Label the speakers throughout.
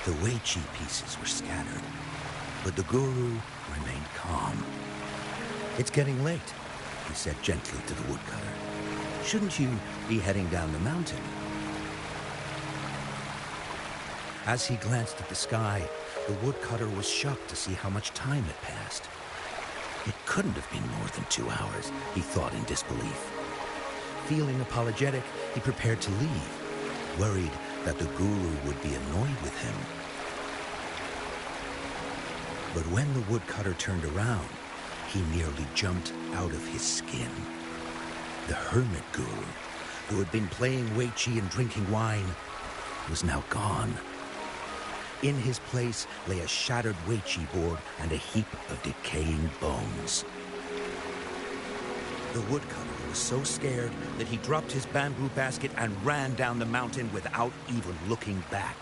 Speaker 1: The Wei Chi pieces were scattered, but the guru remained calm. "It's getting late," he said gently to the woodcutter. "Shouldn't you be heading down the mountain?" As he glanced at the sky, the woodcutter was shocked to see how much time had passed. It couldn't have been more than 2 hours, he thought in disbelief. Feeling apologetic, he prepared to leave, worried that the guru would be annoyed with him. But when the woodcutter turned around, he nearly jumped out of his skin. The hermit guru, who had been playing Wei Chi and drinking wine, was now gone. In his place lay a shattered Wei Chi board and a heap of decaying bones. The woodcutter was so scared that he dropped his bamboo basket and ran down the mountain without even looking back.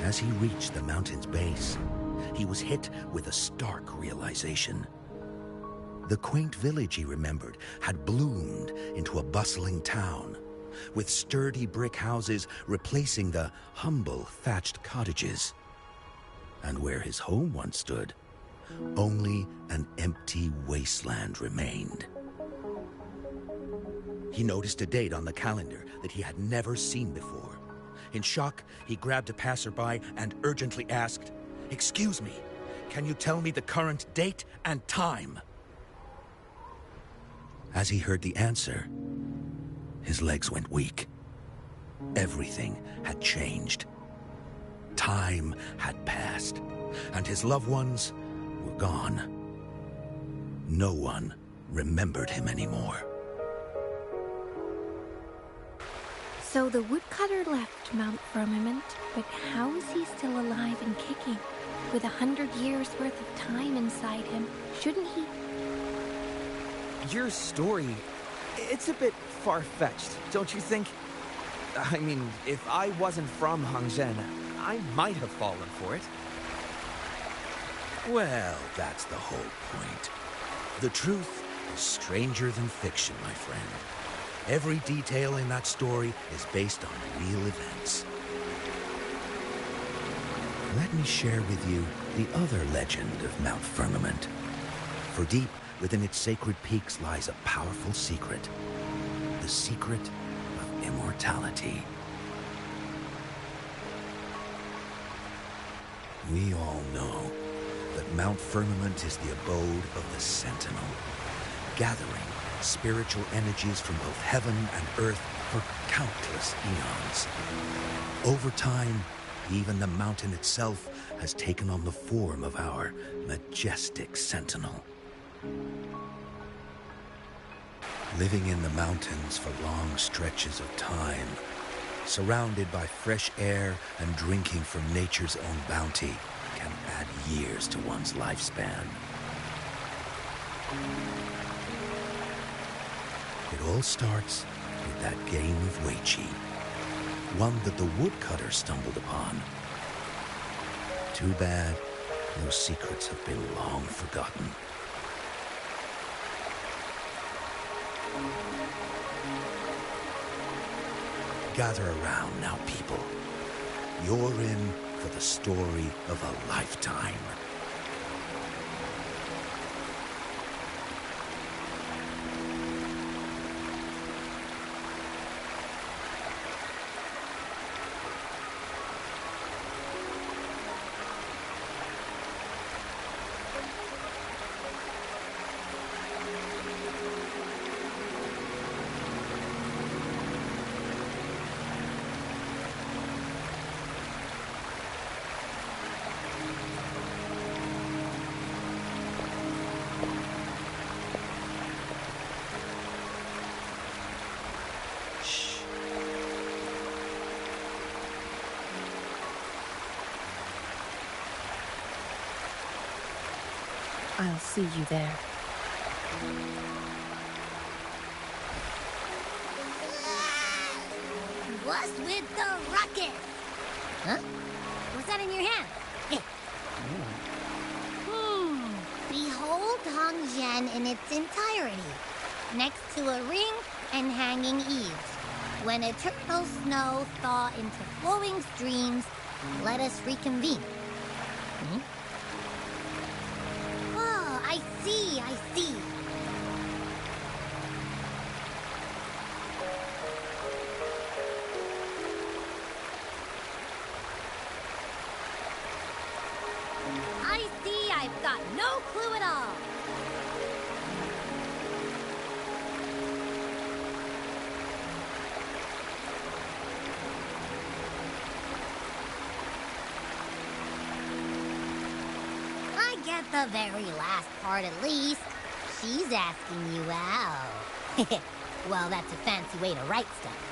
Speaker 1: As he reached the mountain's base, he was hit with a stark realization. The quaint village he remembered had bloomed into a bustling town, with sturdy brick houses replacing the humble thatched cottages. And where his home once stood, only an empty wasteland remained. He noticed a date on the calendar that he had never seen before. In shock, he grabbed a passerby and urgently asked, "Excuse me, can you tell me the current date and time?" As he heard the answer, his legs went weak. Everything had changed. Time had passed, and his loved ones were gone. No one remembered him anymore.
Speaker 2: So the woodcutter left Mount Firmament, but how is he still alive and kicking? With 100 years worth of time inside him, shouldn't he?
Speaker 3: Your story, it's a bit far-fetched, don't you think? I mean, if I wasn't from Hangzhen, I might have fallen for it.
Speaker 1: Well, that's the whole point. The truth is stranger than fiction, my friend. Every detail in that story is based on real events. Let me share with you the other legend of Mount Firmament. For deep within its sacred peaks lies a powerful secret. The secret of immortality. We all know that Mount Firmament is the abode of the Sentinel, gathering spiritual energies from both heaven and earth for countless eons. Over time, even the mountain itself has taken on the form of our majestic Sentinel. Living in the mountains for long stretches of time, surrounded by fresh air and drinking from nature's own bounty, can add years to one's lifespan. It all starts with that game of Wei Chi, one that the woodcutter stumbled upon. Too bad those secrets have been long forgotten. Gather around now, people. You're in for the story of a lifetime.
Speaker 2: I'll see you there.
Speaker 4: What's with the rocket? Huh? What's that in your hand? Behold Hangzhen in its entirety, next to a ring and hanging eaves. When eternal snow thaw into flowing streams, let us reconvene. Hmm? Oh, I see, I see. I see, I've got no clue at all. I get the very last part at least. She's asking you out. Well, that's a fancy way to write stuff.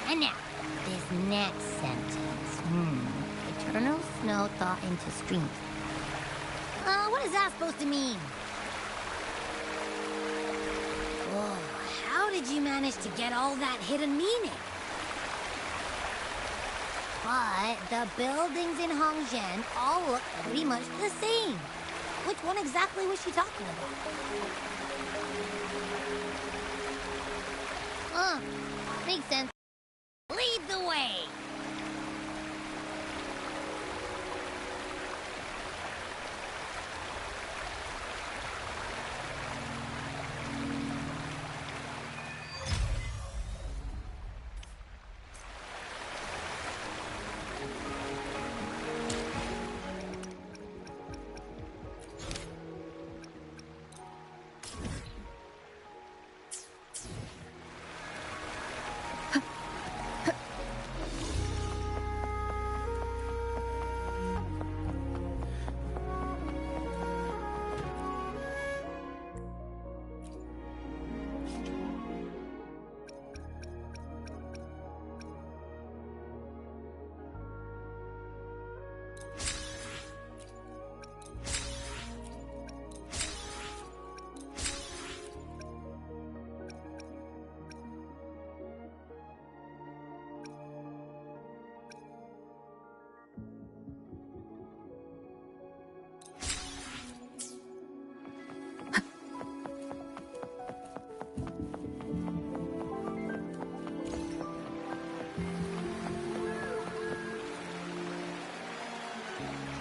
Speaker 4: And now, this next sentence. Eternal snow thaw into streams. What is that supposed to mean? Whoa, how did you manage to get all that hidden meaning? But the buildings in Hongzhen all look pretty much the same. Which one exactly was she talking about? Makes sense. Lead the way!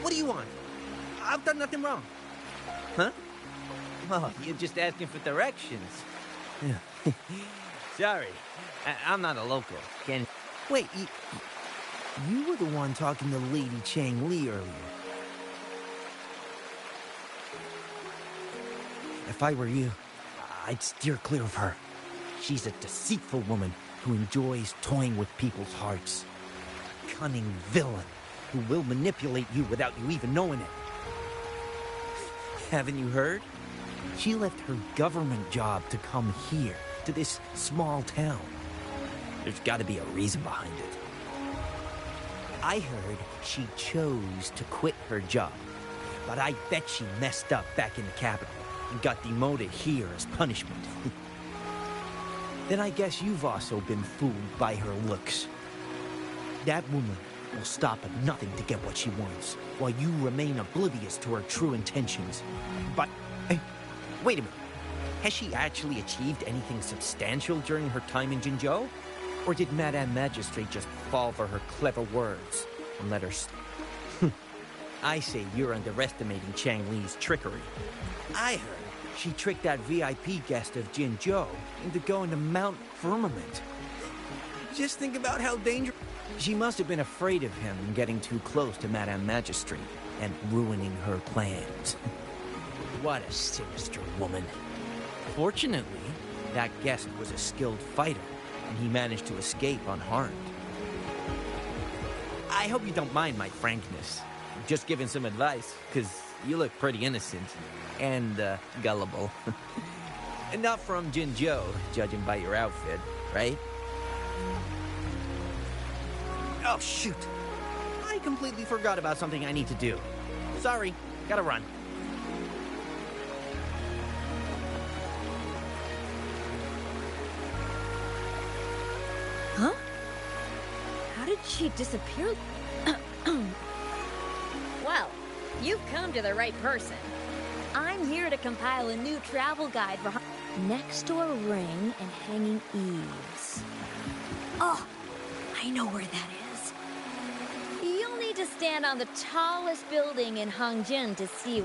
Speaker 3: What do you want? I've done nothing wrong. Huh? Oh, you're just asking for directions. Sorry, I'm not a local. Wait, you were the one talking to Lady Chang Li earlier. If I were you, I'd steer clear of her. She's a deceitful woman who enjoys toying with people's hearts. A cunning villain who will manipulate you without you even knowing it. Haven't you heard? She left her government job to come here, to this small town. There's got to be a reason behind it. I heard she chose to quit her job, but I bet she messed up back in the capital and got demoted here as punishment. Then I guess you've also been fooled by her looks. That woman will stop at nothing to get what she wants, while you remain oblivious to her true intentions. But, hey, wait a minute. Has she actually achieved anything substantial during her time in Jinzhou? Or did Madame Magistrate just fall for her clever words and let her... I say you're underestimating Chang Li's trickery. I heard she tricked that VIP guest of Jinzhou into going to Mount Firmament. Just think about how dangerous... She must have been afraid of him getting too close to Madame Magistrate and ruining her plans. What a sinister woman. Fortunately, that guest was a skilled fighter, and he managed to escape unharmed. I hope you don't mind my frankness. I'm just giving some advice, because you look pretty innocent and gullible. And not from Jinzhou, judging by your outfit, right? Oh, shoot. I completely forgot about something I need to do. Sorry, gotta run.
Speaker 5: Huh? How did she disappeared. Well, you've come to the right person. I'm here to compile a new travel guide for next door ring and hanging eaves. Oh, I know where that is. You'll need to stand on the tallest building in Hongjin to see.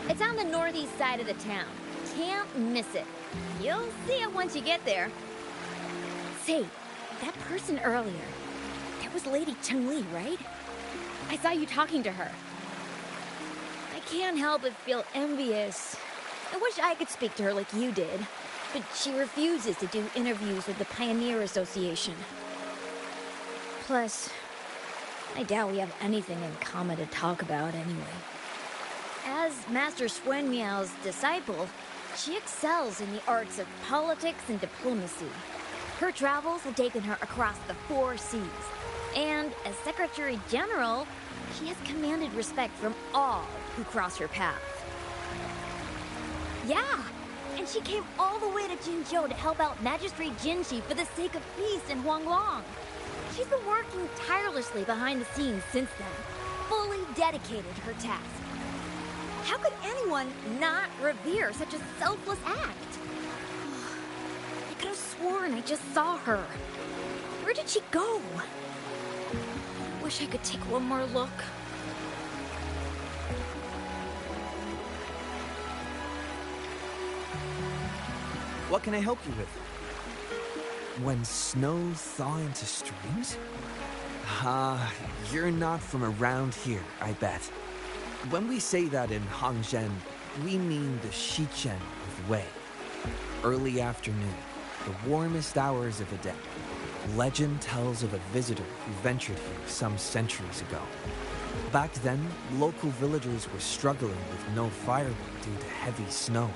Speaker 5: It's on the northeast side of the town. Can't miss it. You'll see it once you get there. Say, that person earlier, that was Lady Cheng-Li, right? I saw you talking to her. I can't help but feel envious. I wish I could speak to her like you did, but she refuses to do interviews with the Pioneer Association. Plus, I doubt we have anything in common to talk about anyway. As Master Swen Miao's disciple, she excels in the arts of politics and diplomacy. Her travels have taken her across the 4 seas. And as Secretary General, she has commanded respect from all who cross her path. Yeah, and she came all the way to Jinzhou to help out Magistrate Jinshi for the sake of peace in Huanglong. She's been working tirelessly behind the scenes since then, fully dedicated to her task. How could anyone not revere such a selfless act? I could have sworn I just saw her. Where did she go? Wish I could take one more look.
Speaker 3: What can I help you with? When snow thaw into streams? You're not from around here, I bet. When we say that in Hangzhen, we mean the Shichen of Wei. Early afternoon, the warmest hours of the day. Legend tells of a visitor who ventured here some centuries ago. Back then, local villagers were struggling with no firewood due to heavy snow.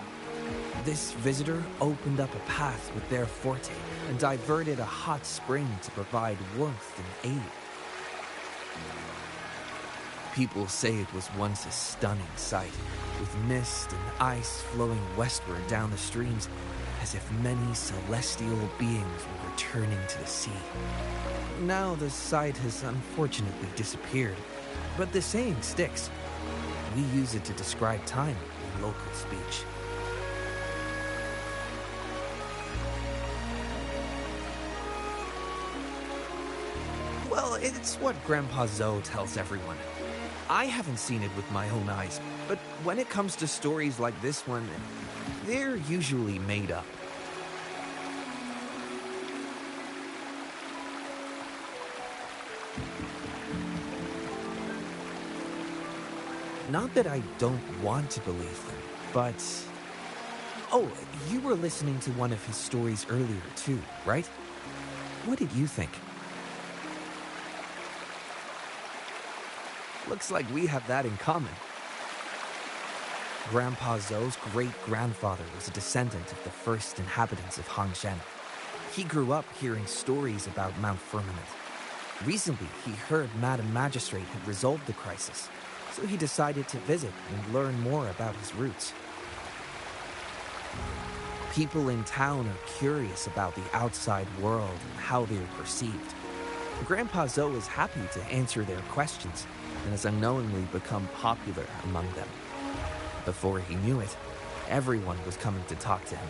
Speaker 3: This visitor opened up a path with their forte and diverted a hot spring to provide warmth and aid. People say it was once a stunning sight, with mist and ice flowing westward down the streams, as if many celestial beings were returning to the sea. Now the sight has unfortunately disappeared, but the saying sticks. We use it to describe time in local speech. Well, it's what Grandpa Zoe tells everyone. I haven't seen it with my own eyes, but when it comes to stories like this one, they're usually made up. Not that I don't want to believe them, but... Oh, you were listening to one of his stories earlier too, right? What did you think? Looks like we have that in common. Grandpa Zoe's great-grandfather was a descendant of the first inhabitants of Hangzhen. He grew up hearing stories about Mount Firmament. Recently, he heard Madam Magistrate had resolved the crisis, so he decided to visit and learn more about his roots. People in town are curious about the outside world and how they are perceived. Grandpa Zoe is happy to answer their questions and has unknowingly become popular among them. Before he knew it, everyone was coming to talk to him.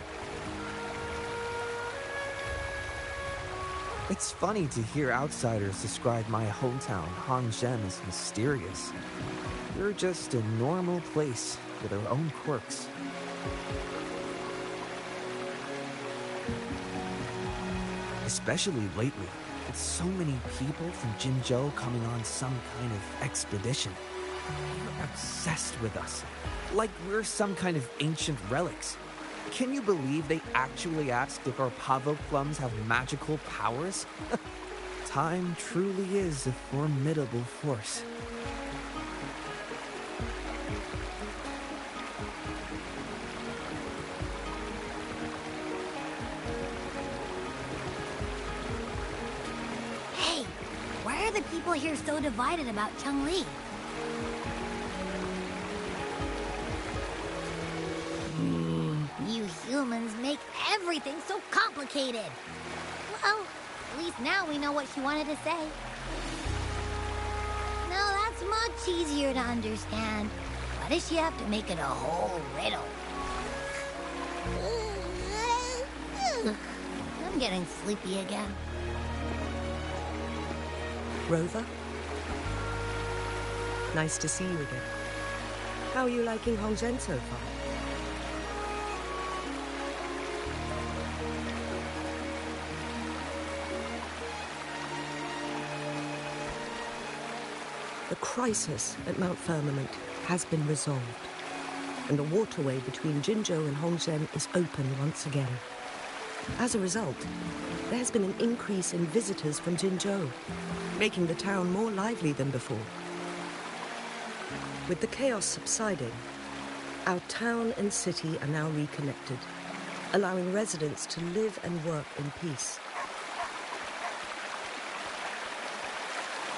Speaker 3: It's funny to hear outsiders describe my hometown, Hangzhen, as mysterious. We're just a normal place with our own quirks. Especially lately, with so many people from Jinzhou coming on some kind of expedition. They're obsessed with us, like we're some kind of ancient relics. Can you believe they actually asked if our pavo plums have magical powers? Time truly is a formidable force.
Speaker 4: Hey, why are the people here so divided about Cheng-Li? You humans make everything so complicated. Well, at least now we know what she wanted to say. It's much easier to understand. Why does she have to make it a whole riddle? I'm getting sleepy again.
Speaker 6: Rover? Nice to see you again. How are you liking Hongzhen so far? The crisis at Mount Firmament has been resolved, and the waterway between Jinzhou and Hongzhen is open once again. As a result, there has been an increase in visitors from Jinzhou, making the town more lively than before. With the chaos subsiding, our town and city are now reconnected, allowing residents to live and work in peace.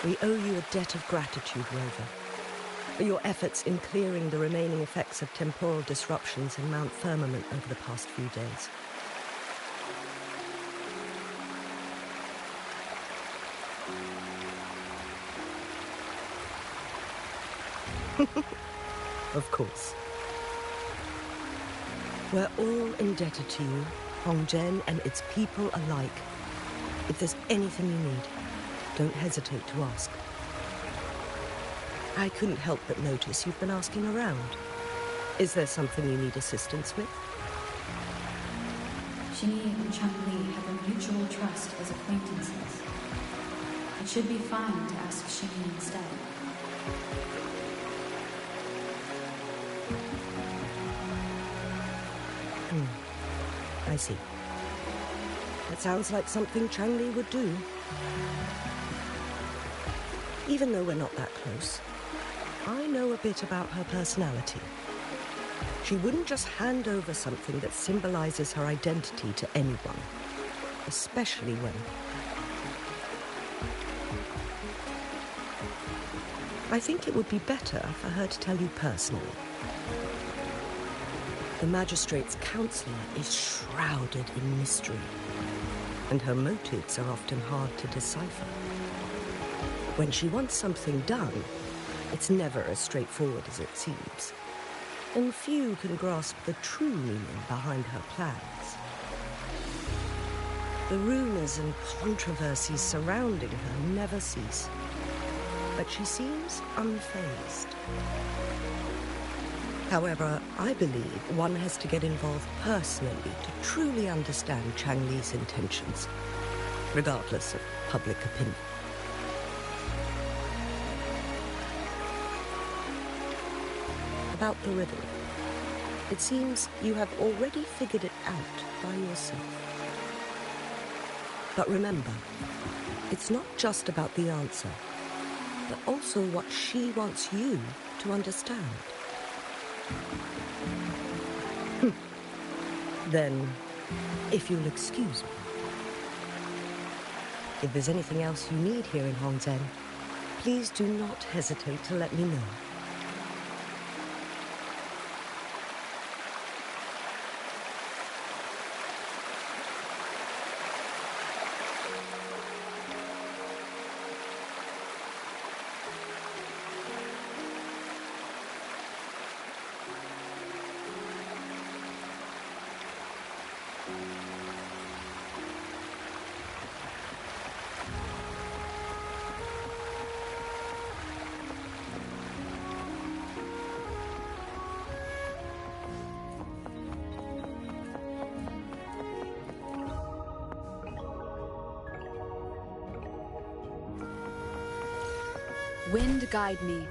Speaker 6: We owe you a debt of gratitude, Rover, for your efforts in clearing the remaining effects of temporal disruptions in Mount Firmament over the past few days. Of course. We're all indebted to you, Hongzhen and its people alike. If there's anything you need, don't hesitate to ask. I couldn't help but notice you've been asking around. Is there something you need assistance with?
Speaker 7: Xingyi and Chun-Li have a mutual trust as acquaintances. It should be fine to ask Xingyi instead.
Speaker 6: I see. That sounds like something Chang-Li would do. Even though we're not that close, I know a bit about her personality. She wouldn't just hand over something that symbolizes her identity to anyone, especially when... I think it would be better for her to tell you personally. The Magistrate's counselor is shrouded in mystery, and her motives are often hard to decipher. When she wants something done, it's never as straightforward as it seems, and few can grasp the true meaning behind her plans. The rumours and controversies surrounding her never cease, but she seems unfazed. However, I believe one has to get involved personally to truly understand Chang-Li's intentions, regardless of public opinion. About the riddle, it seems you have already figured it out by yourself. But remember, it's not just about the answer, but also what she wants you to understand. Then, if you'll excuse me, if there's anything else you need here in Hongzhen, please do not hesitate to let me know.
Speaker 8: Wind guide me.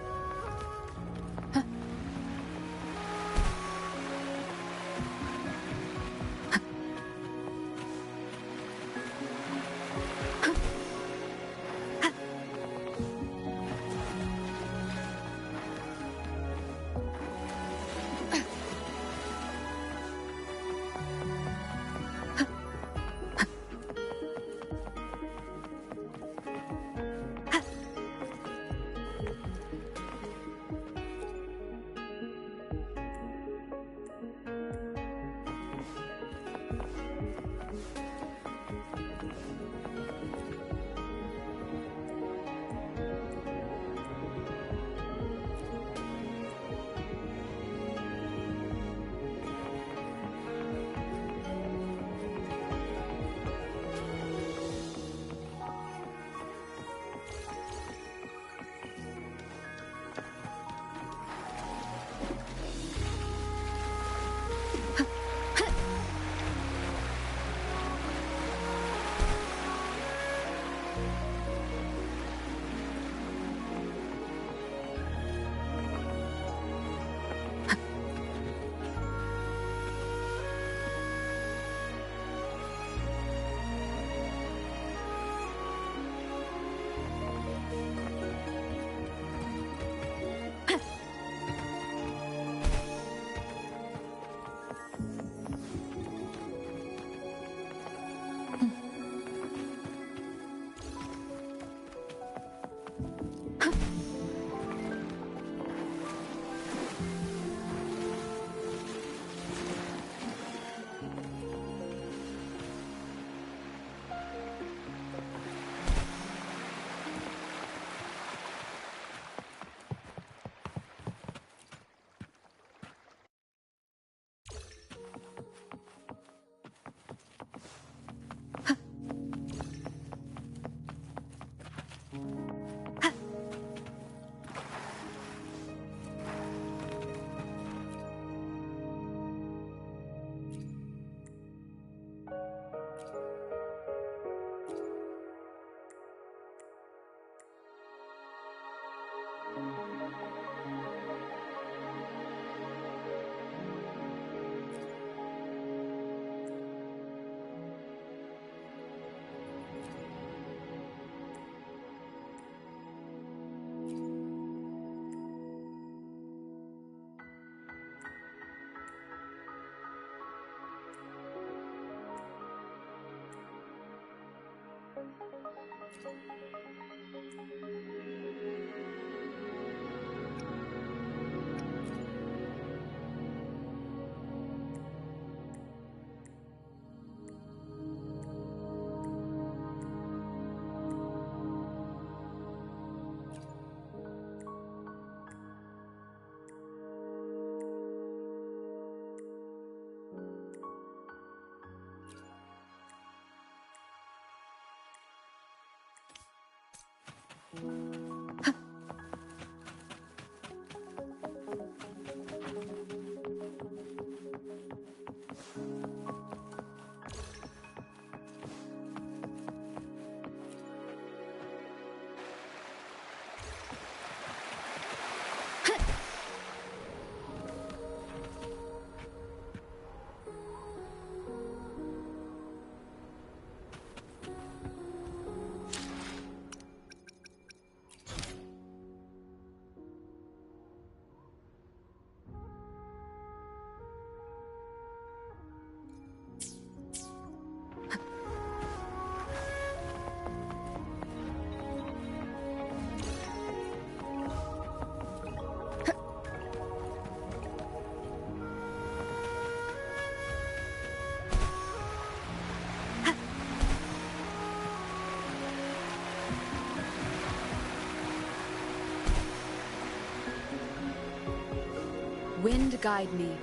Speaker 8: Wind guide me.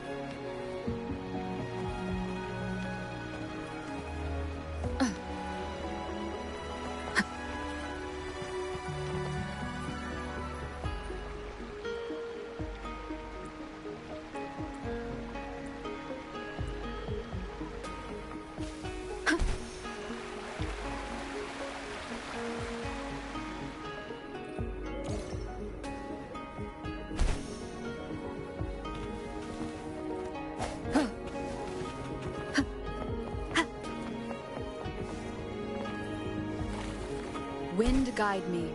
Speaker 8: Wind guide me.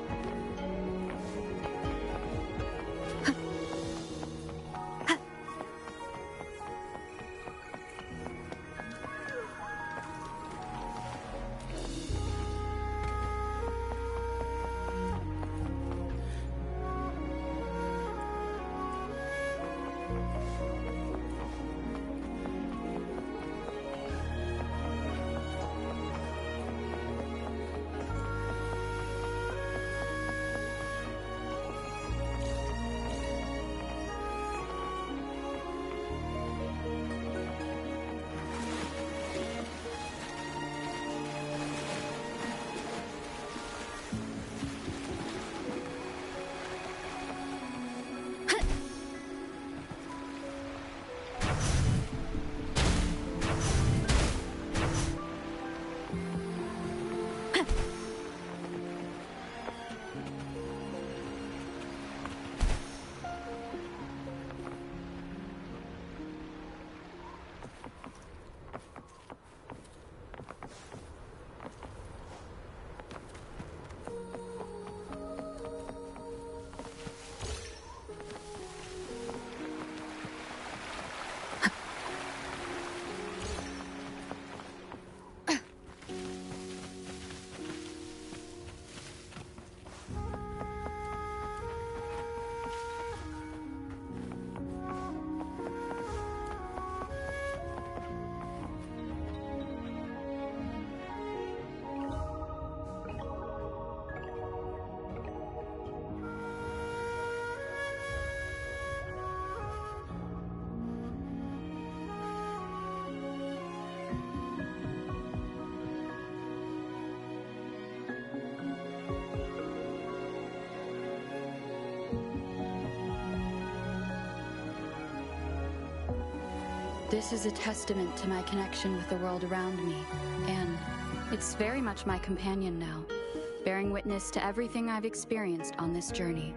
Speaker 8: This is a testament to my connection with the world around me, and it's very much my companion now, bearing witness to everything I've experienced on this journey.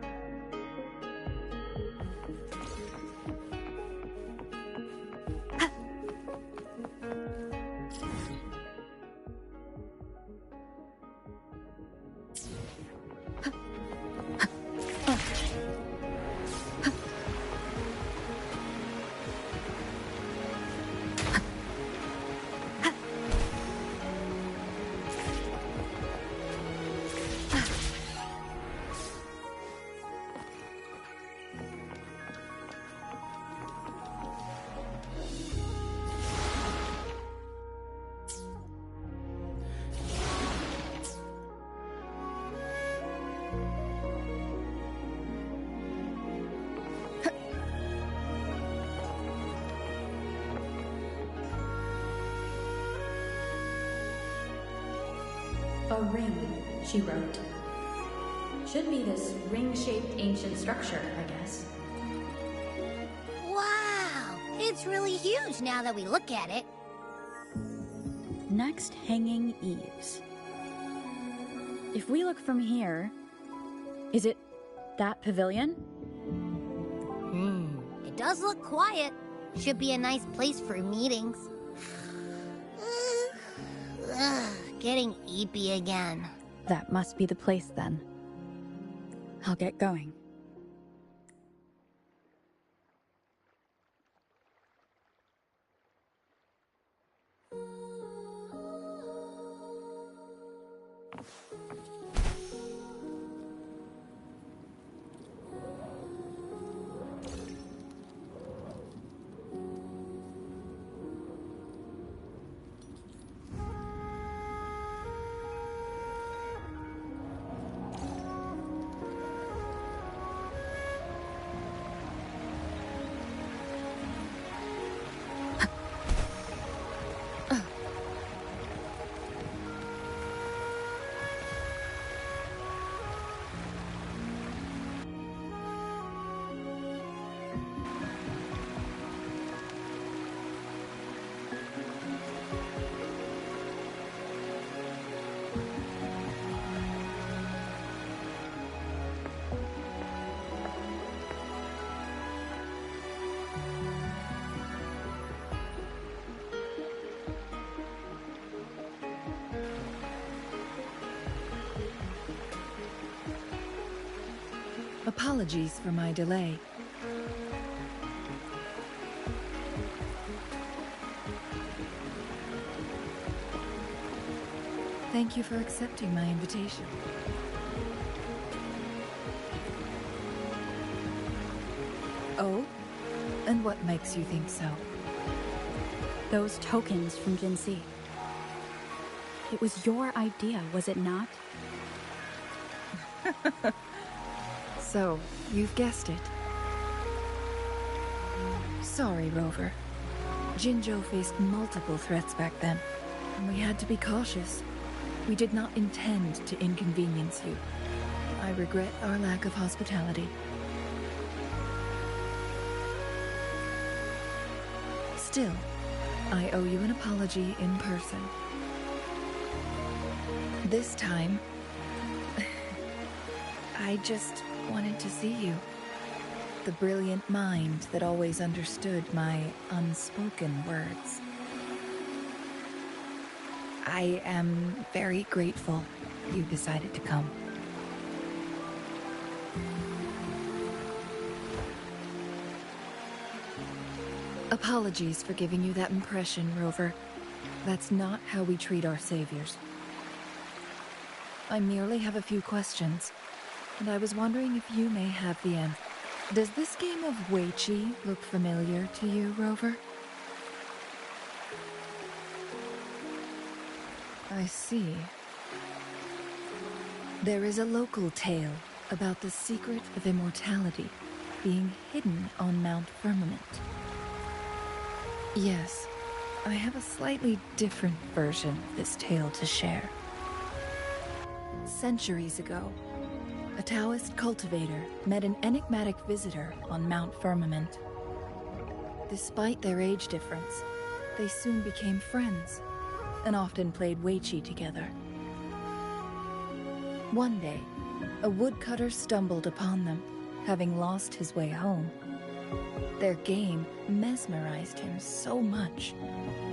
Speaker 7: A ring, she wrote. Should be this ring-shaped ancient structure, I guess.
Speaker 4: Wow! It's really huge now that we look at it.
Speaker 5: Next, hanging eaves. If we look from here, is it that pavilion?
Speaker 4: It does look quiet. Should be a nice place for meetings. Getting eepy again.
Speaker 5: That must be the place then. I'll get going.
Speaker 9: Apologies for my delay. Thank you for accepting my invitation. Oh? And what makes you think so?
Speaker 5: Those tokens from Jinxi. It was your idea, was it not?
Speaker 9: So, you've guessed it. Sorry, Rover. Jinzhou faced multiple threats back then, and we had to be cautious. We did not intend to inconvenience you. I regret our lack of hospitality. Still, I owe you an apology in person. This time, I just wanted to see you. The brilliant mind that always understood my unspoken words. I am very grateful you decided to come. Apologies for giving you that impression, Rover. That's not how we treat our saviors. I merely have a few questions, and I was wondering if you may have the answer. Does this game of Weiqi look familiar to you, Rover? I see. There is a local tale about the secret of immortality being hidden on Mount Firmament. Yes, I have a slightly different version of this tale to share. Centuries ago, a Taoist cultivator met an enigmatic visitor on Mount Firmament. Despite their age difference, they soon became friends and often played Weiqi together. One day, a woodcutter stumbled upon them, having lost his way home. Their game mesmerized him so much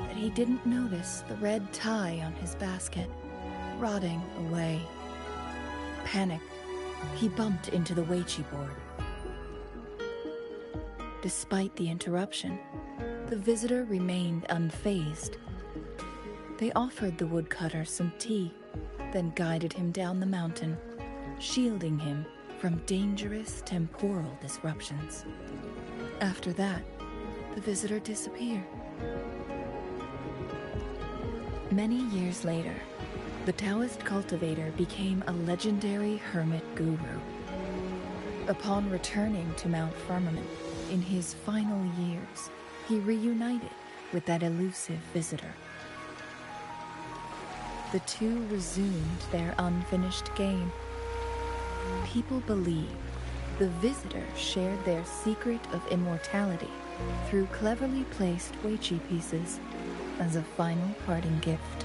Speaker 9: that he didn't notice the red tie on his basket, rotting away. Panicked, he bumped into the Weiqi board. Despite the interruption, the visitor remained unfazed. They offered the woodcutter some tea, then guided him down the mountain, shielding him from dangerous temporal disruptions. After that, the visitor disappeared. Many years later, the Taoist cultivator became a legendary hermit guru. Upon returning to Mount Firmament in his final years, he reunited with that elusive visitor. the two resumed their unfinished game. People believe the visitor shared their secret of immortality through cleverly placed Weichi pieces as a final parting gift.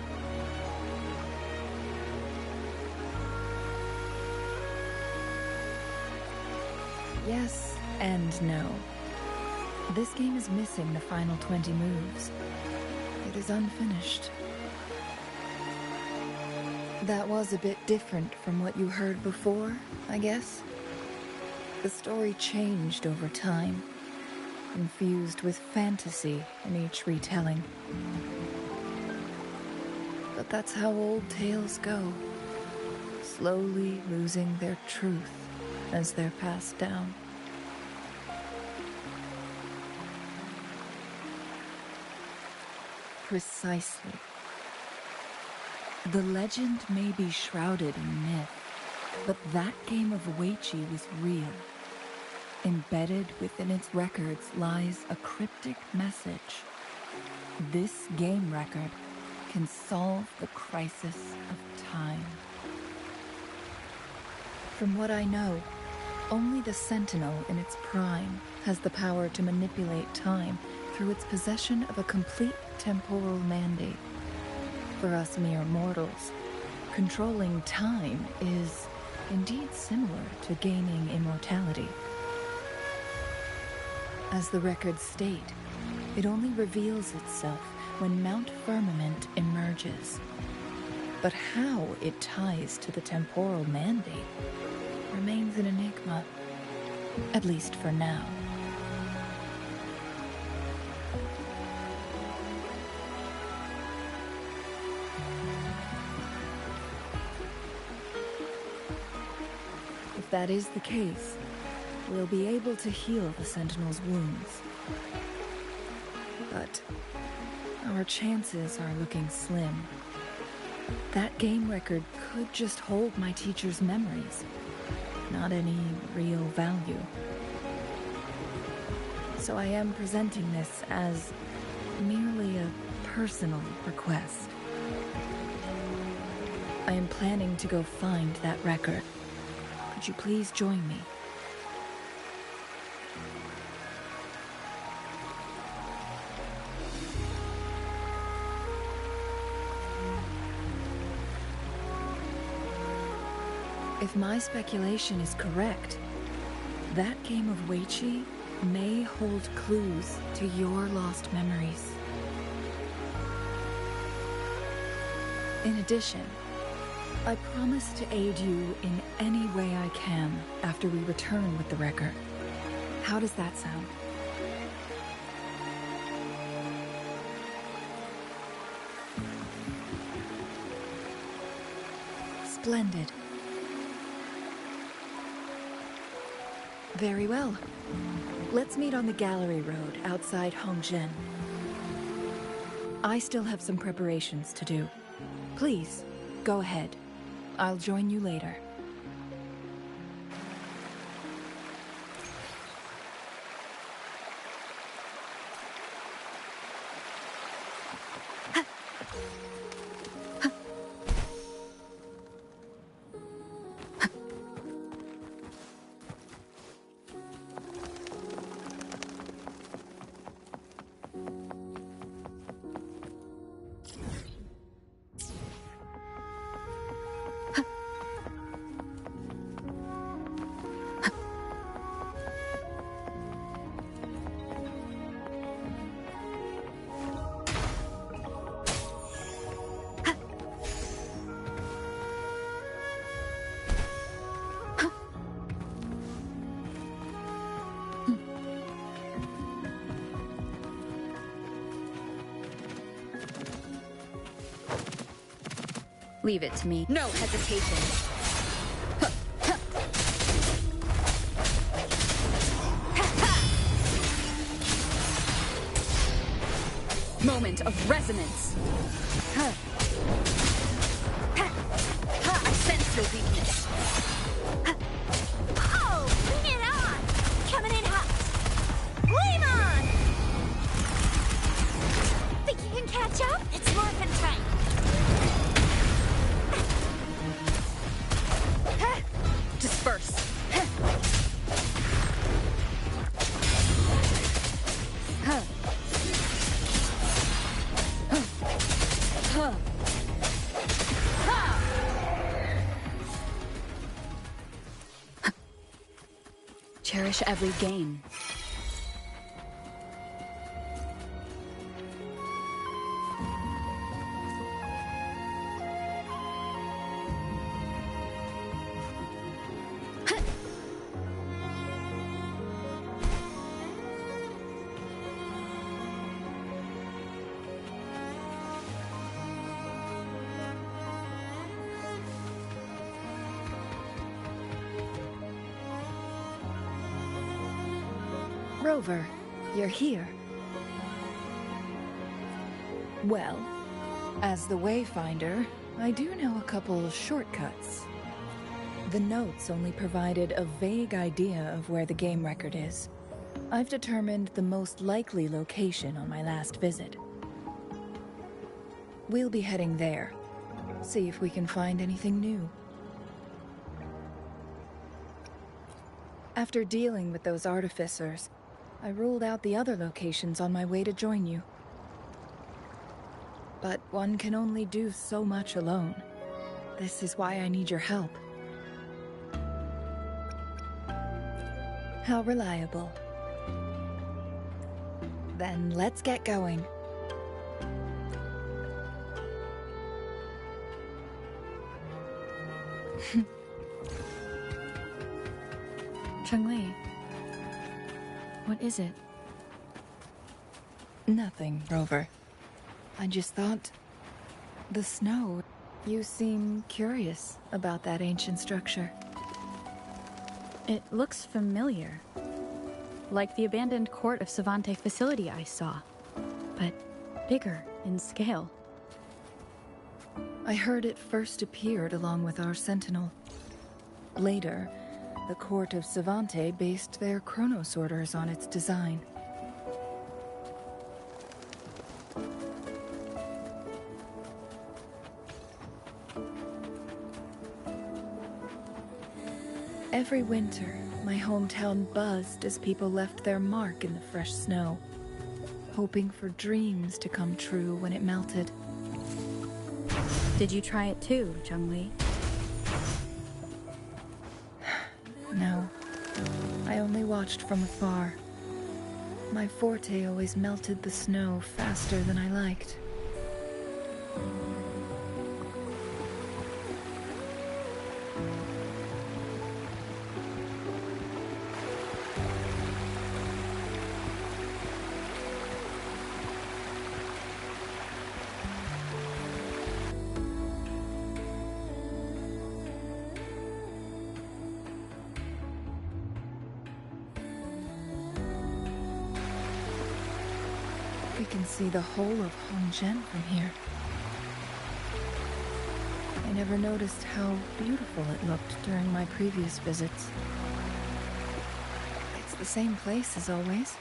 Speaker 9: Yes and no. This game is missing the final 20 moves. It is unfinished. That was a bit different from what you heard before, I guess. The story changed over time, infused with fantasy in each retelling. But that's how old tales go, slowly losing their truth as they're passed down. Precisely. The legend may be shrouded in myth, but that game of Weichi was real. Embedded within its records lies a cryptic message. This game record can solve the crisis of time. From what I know, only the Sentinel in its prime has the power to manipulate time through its possession of a complete temporal mandate. For us mere mortals, controlling time is indeed similar to gaining immortality. As the records state, it only reveals itself when Mount Firmament emerges. But how it ties to the temporal mandate remains an enigma, at least for now. If that is the case, we'll be able to heal the Sentinel's wounds. But our chances are looking slim. That game record could just hold my teacher's memories, not any real value. So I am presenting this as merely a personal request. I am planning to go find that record. Could you please join me? If my speculation is correct, that game of Weichi may hold clues to your lost memories. In addition, I promise to aid you in any way I can after we return with the record. How does that sound? Splendid. Very well. Let's meet on the gallery road outside Hongzhen. I still have some preparations to do. Please, go ahead. I'll join you later.
Speaker 8: Leave it to me. No hesitation. Moment of resonance. I sense your weakness.
Speaker 5: Oh, bring it on! Coming in hot. Flame on! Think you can catch up? It's morphin' time.
Speaker 8: cherish every gain.
Speaker 9: Rover, you're here. Well, as the Wayfinder, I do know a couple of shortcuts. The notes only provided a vague idea of where the game record is. I've determined the most likely location on my last visit. We'll be heading there. See if we can find anything new. After dealing with those artificers, I ruled out the other locations on my way to join you. But one can only do so much alone. This is why I need your help. How reliable. Then let's get going.
Speaker 8: Cheng-Li, what is it?
Speaker 9: Nothing, Rover. I just thought... the snow... You seem curious about that ancient structure.
Speaker 8: It looks familiar. Like the abandoned court of Savante facility I saw, but bigger in scale.
Speaker 9: I heard it first appeared along with our Sentinel. Later, the court of Savante based their Chronos orders on its design. Every winter, my hometown buzzed as people left their mark in the fresh snow, hoping for dreams to come true when it melted.
Speaker 8: Did you try it too, Cheng-Li?
Speaker 9: No, I only watched from afar. My forte always melted the snow faster than I liked. We can see the whole of Hongzhen from here. I never noticed how beautiful it looked during my previous visits. It's the same place as always.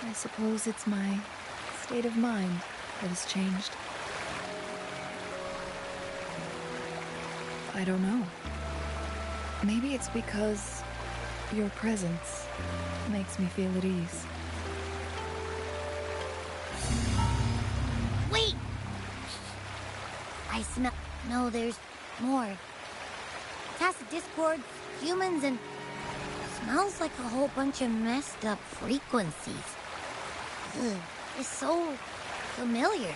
Speaker 9: I suppose it's my state of mind that has changed. I don't know. Maybe it's because your presence makes me feel at ease.
Speaker 4: Wait! I smell... No, there's more. Tacit discord, humans, and... Smells like a whole bunch of messed up frequencies. Ugh, it's so... familiar.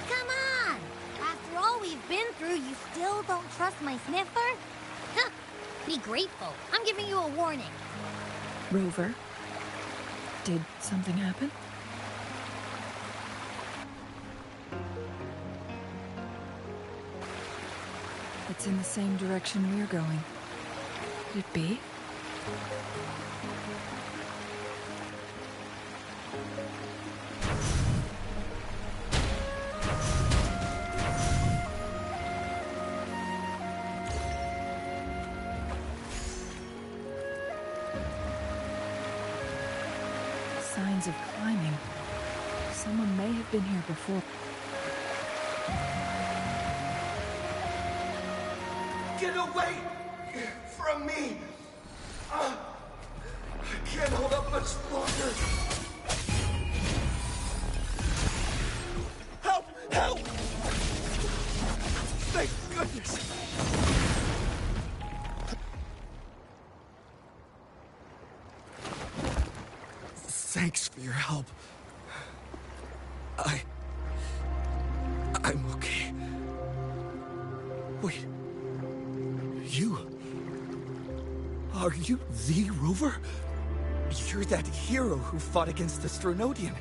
Speaker 4: Come on! After all we've been through, you still don't trust my sniffer? Huh! Be grateful. I'm giving you a warning.
Speaker 9: Rover? Did something happen? It's in the same direction we're going. Could it be? Signs of climbing. Someone may have been here before.
Speaker 10: Get away from me! I can't hold up much longer. Help! Help! Thank goodness! I'm okay. Wait. Are you the Rover? You're that hero who fought against the Stronodian.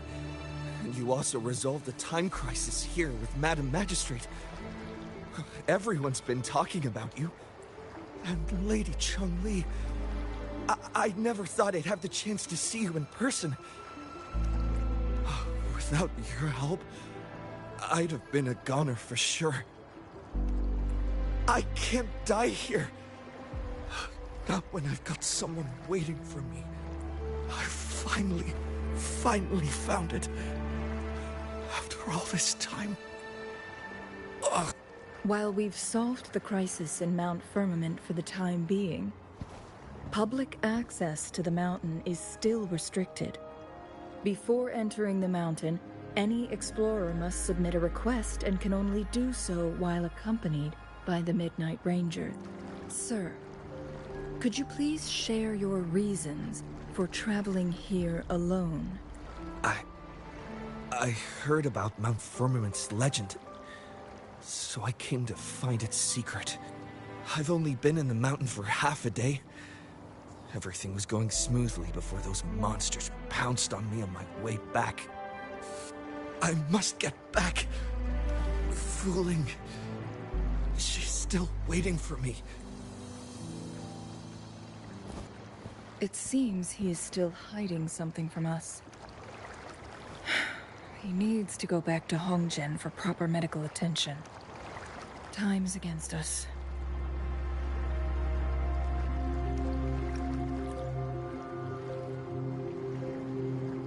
Speaker 10: And you also resolved the time crisis here with Madam Magistrate. Everyone's been talking about you. And Lady Chun-Li. I never thought I'd have the chance to see you in person. Without your help, I'd have been a goner for sure. I can't die here. Not when I've got someone waiting for me. I finally found it. After all this time. Ugh.
Speaker 9: While we've solved the crisis in Mount Firmament for the time being, public access to the mountain is still restricted. Before entering the mountain, any explorer must submit a request and can only do so while accompanied by the Midnight Ranger. Sir, could you please share your reasons for traveling here alone?
Speaker 10: I heard about Mount Firmament's legend, so I came to find its secret. I've only been in the mountain for half a day. Everything was going smoothly before those monsters pounced on me on my way back. I must get back. Fooling. She's still waiting for me.
Speaker 9: It seems he is still hiding something from us. He needs to go back to Hongjian for proper medical attention. Time's against us.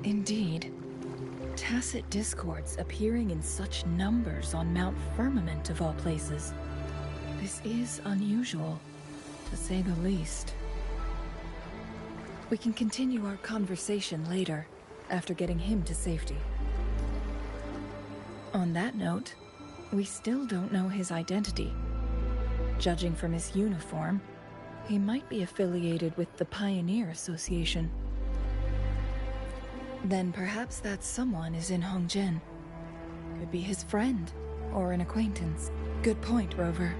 Speaker 9: Indeed. Tacit discords appearing in such numbers on Mount Firmament of all places. This is unusual, to say the least. We can continue our conversation later, after getting him to safety. On that note, we still don't know his identity. Judging from his uniform, he might be affiliated with the Pioneer Association. Then perhaps that someone is in Hongjian. Could be his friend, or an acquaintance. Good point, Rover.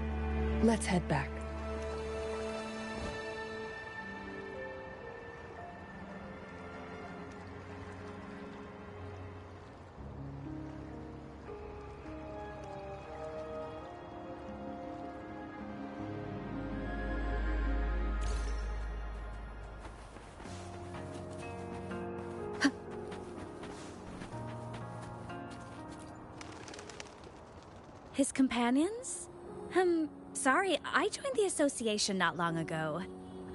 Speaker 9: Let's head back.
Speaker 5: His companions? Sorry, I joined the association not long ago.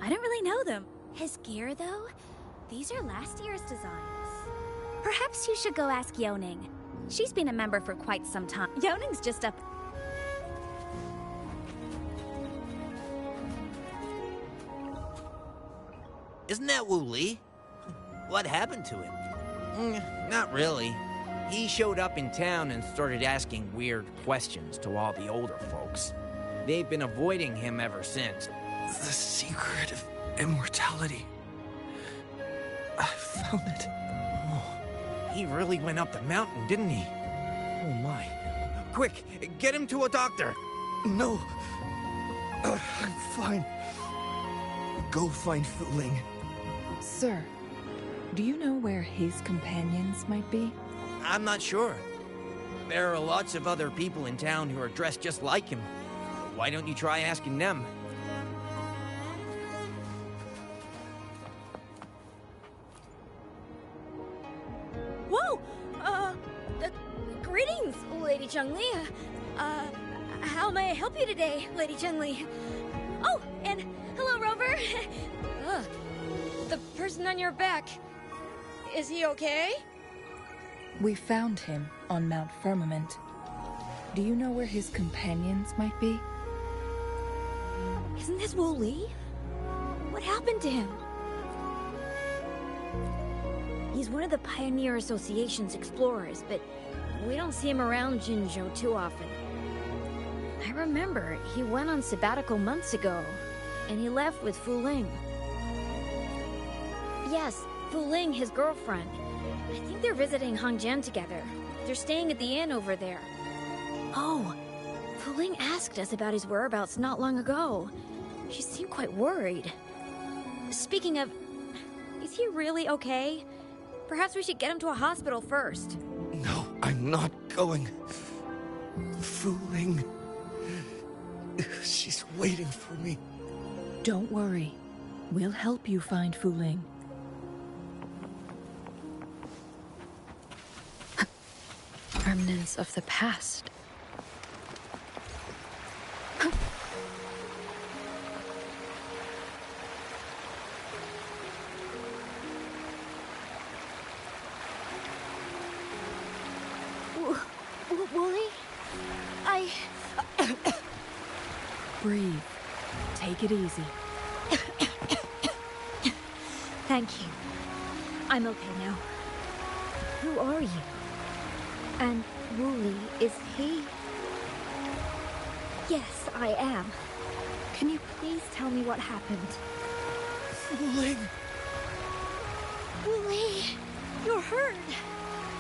Speaker 5: I don't really know them.
Speaker 4: His gear, though? These are last year's designs.
Speaker 5: Perhaps you should go ask Yoning. She's been a member for quite some time. Yoning's just up...
Speaker 3: Isn't that Wu Li? What happened to him? Not really. He showed up in town and started asking weird questions to all the older folks. They've been avoiding him ever since.
Speaker 10: The secret of immortality. I found it.
Speaker 3: Oh, he really went up the mountain, didn't he? Oh my. Quick, get him to a doctor.
Speaker 10: No. I'm fine. Go find Fu Ling.
Speaker 9: Sir, do you know where his companions might be?
Speaker 3: I'm not sure. There are lots of other people in town who are dressed just like him. Why don't you try asking them?
Speaker 5: Whoa! Greetings, Lady Chun-Li. How may I help you today, Lady Chun-Li? Oh, and hello, Rover. The person on your back, is he okay?
Speaker 9: We found him on Mount Firmament. Do you know where his companions might be?
Speaker 5: Isn't this Wu Li? What happened to him? He's one of the Pioneer Association's explorers, but we don't see him around Jinzhou too often. I remember he went on sabbatical months ago, and he left with Fu Ling. Yes, Fu Ling, his girlfriend. I think they're visiting Hongjian together. They're staying at the inn over there. Oh, Fuling asked us about his whereabouts not long ago. She seemed quite worried. Speaking of, is he really okay? Perhaps we should get him to a hospital first.
Speaker 10: No, I'm not going. Fuling. She's waiting for me.
Speaker 9: Don't worry. We'll help you find Fuling.
Speaker 8: Remnants of the past.
Speaker 2: Wooly?
Speaker 9: Breathe. Take it easy.
Speaker 5: Thank you. I'm okay now. Who are you? And Wooly, is he? Yes, I am. Can you please tell me what happened?
Speaker 10: Fuling.
Speaker 5: Wooly, you're hurt.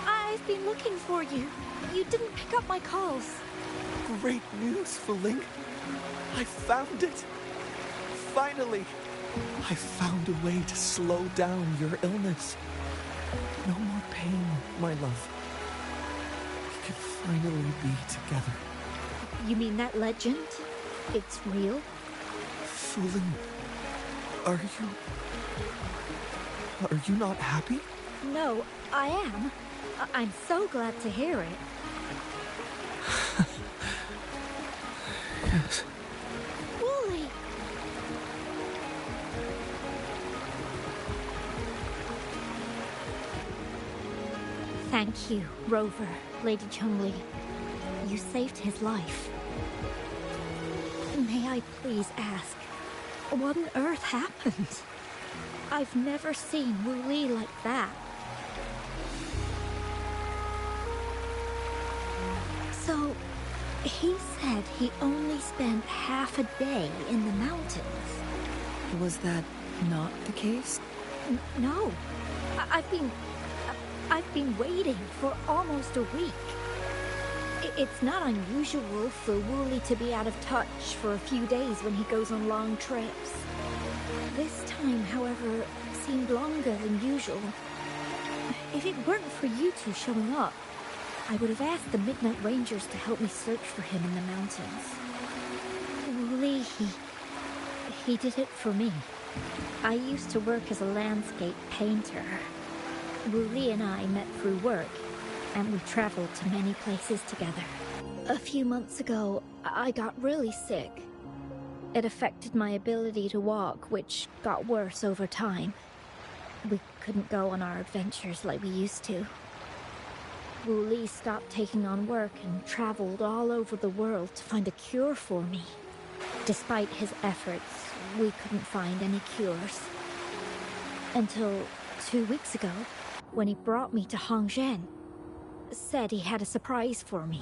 Speaker 5: I've been looking for you. You didn't pick up my calls.
Speaker 10: Great news, Fuling. I found it. Finally. I found a way to slow down your illness. No more pain, my love. We can finally be together.
Speaker 5: You mean that legend? It's real?
Speaker 10: Fuling, are you not happy?
Speaker 5: No, I am. I'm so glad to hear it.
Speaker 10: Yes.
Speaker 5: Wooly! Thank you, Rover, Lady Chungli. You saved his life. May I please ask, what on earth happened? I've never seen Wooly like that. So, he said he only spent half a day in the mountains.
Speaker 9: Was that not the case?
Speaker 5: No. I've been waiting for almost a week. It's not unusual for Wooly to be out of touch for a few days when he goes on long trips. This time, however, seemed longer than usual. If it weren't for you two showing up, I would have asked the Midnight Rangers to help me search for him in the mountains. Wooly, he did it for me. I used to work as a landscape painter. Wooly and I met through work, and we traveled to many places together. A few months ago, I got really sick. It affected my ability to walk, which got worse over time. We couldn't go on our adventures like we used to. Wooly stopped taking on work and traveled all over the world to find a cure for me. Despite his efforts, we couldn't find any cures. Until 2 weeks ago, when he brought me to Hongzhen, said he had a surprise for me.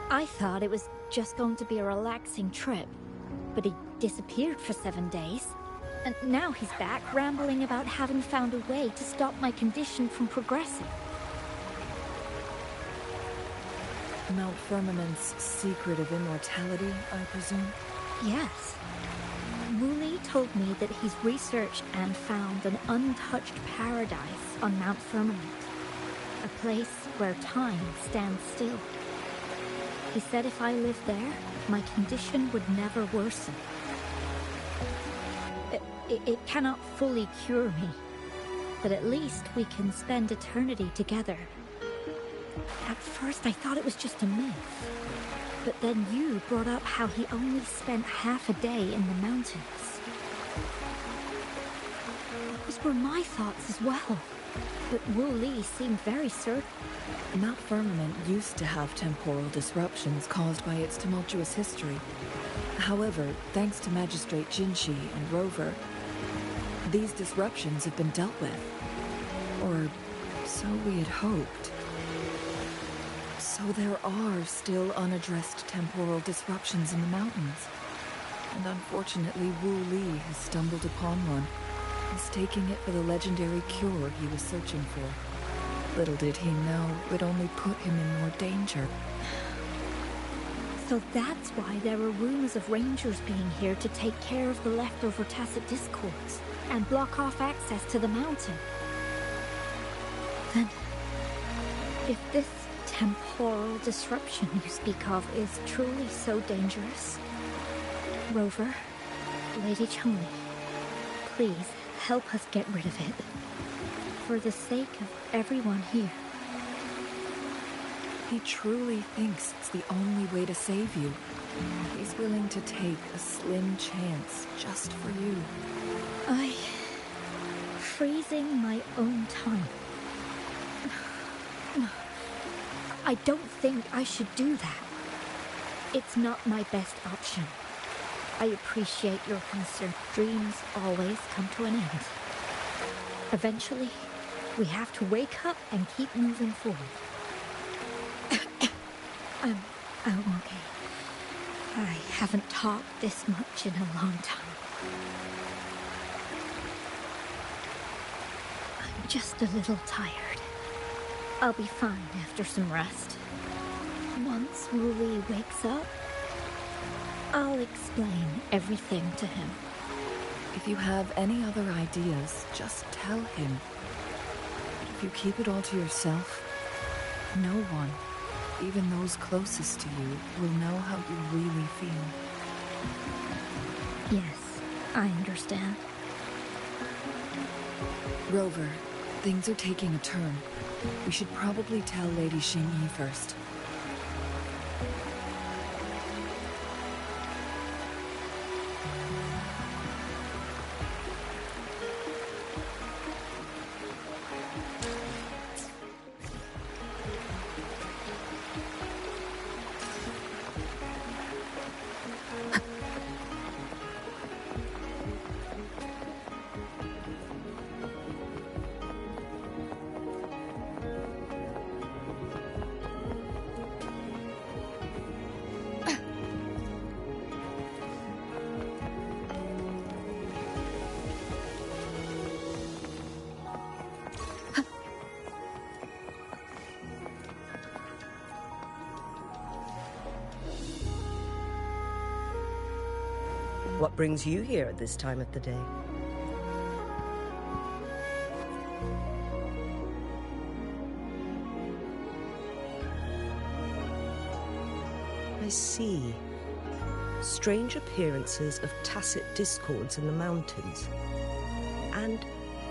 Speaker 5: I thought it was just going to be a relaxing trip, but he disappeared for 7 days. And now he's back rambling about having found a way to stop my condition from progressing.
Speaker 9: Mount Firmament's secret of immortality, I presume?
Speaker 5: Yes. Wooly told me that he's researched and found an untouched paradise on Mount Firmament, a place where time stands still. He said if I lived there, my condition would never worsen. It cannot fully cure me, but at least we can spend eternity together. At first I thought it was just a myth, but then you brought up how he only spent half a day in the mountains. Those were my thoughts as well, but Wooly seemed very certain.
Speaker 9: Mount Firmament used to have temporal disruptions caused by its tumultuous history. However, thanks to Magistrate Jinshi and Rover, these disruptions have been dealt with. Or so we had hoped. So there are still unaddressed temporal disruptions in the mountains. And unfortunately, Wooly has stumbled upon one, mistaking it for the legendary cure he was searching for. Little did he know it would only put him in more danger.
Speaker 5: So that's why there were rumors of rangers being here to take care of the leftover tacit discords and block off access to the mountain. Then, if this temporal disruption you speak of is truly so dangerous, Rover, Lady Chumley, please help us get rid of it. For the sake of everyone here.
Speaker 9: He truly thinks it's the only way to save you. He's willing to take a slim chance just for you.
Speaker 5: Freezing my own time. I don't think I should do that. It's not my best option. I appreciate your concern. Dreams always come to an end. Eventually, we have to wake up and keep moving forward. I'm okay. I haven't talked this much in a long time. I'm just a little tired. I'll be fine after some rest. Once Wooly wakes up, I'll explain everything to him.
Speaker 9: If you have any other ideas, just tell him. But if you keep it all to yourself, no one, even those closest to you, will know how you really feel.
Speaker 5: Yes, I understand.
Speaker 9: Rover, things are taking a turn. We should probably tell Lady Xingyi first.
Speaker 6: What brings you here at this time of the day? I see. Strange appearances of tacit discords in the mountains. And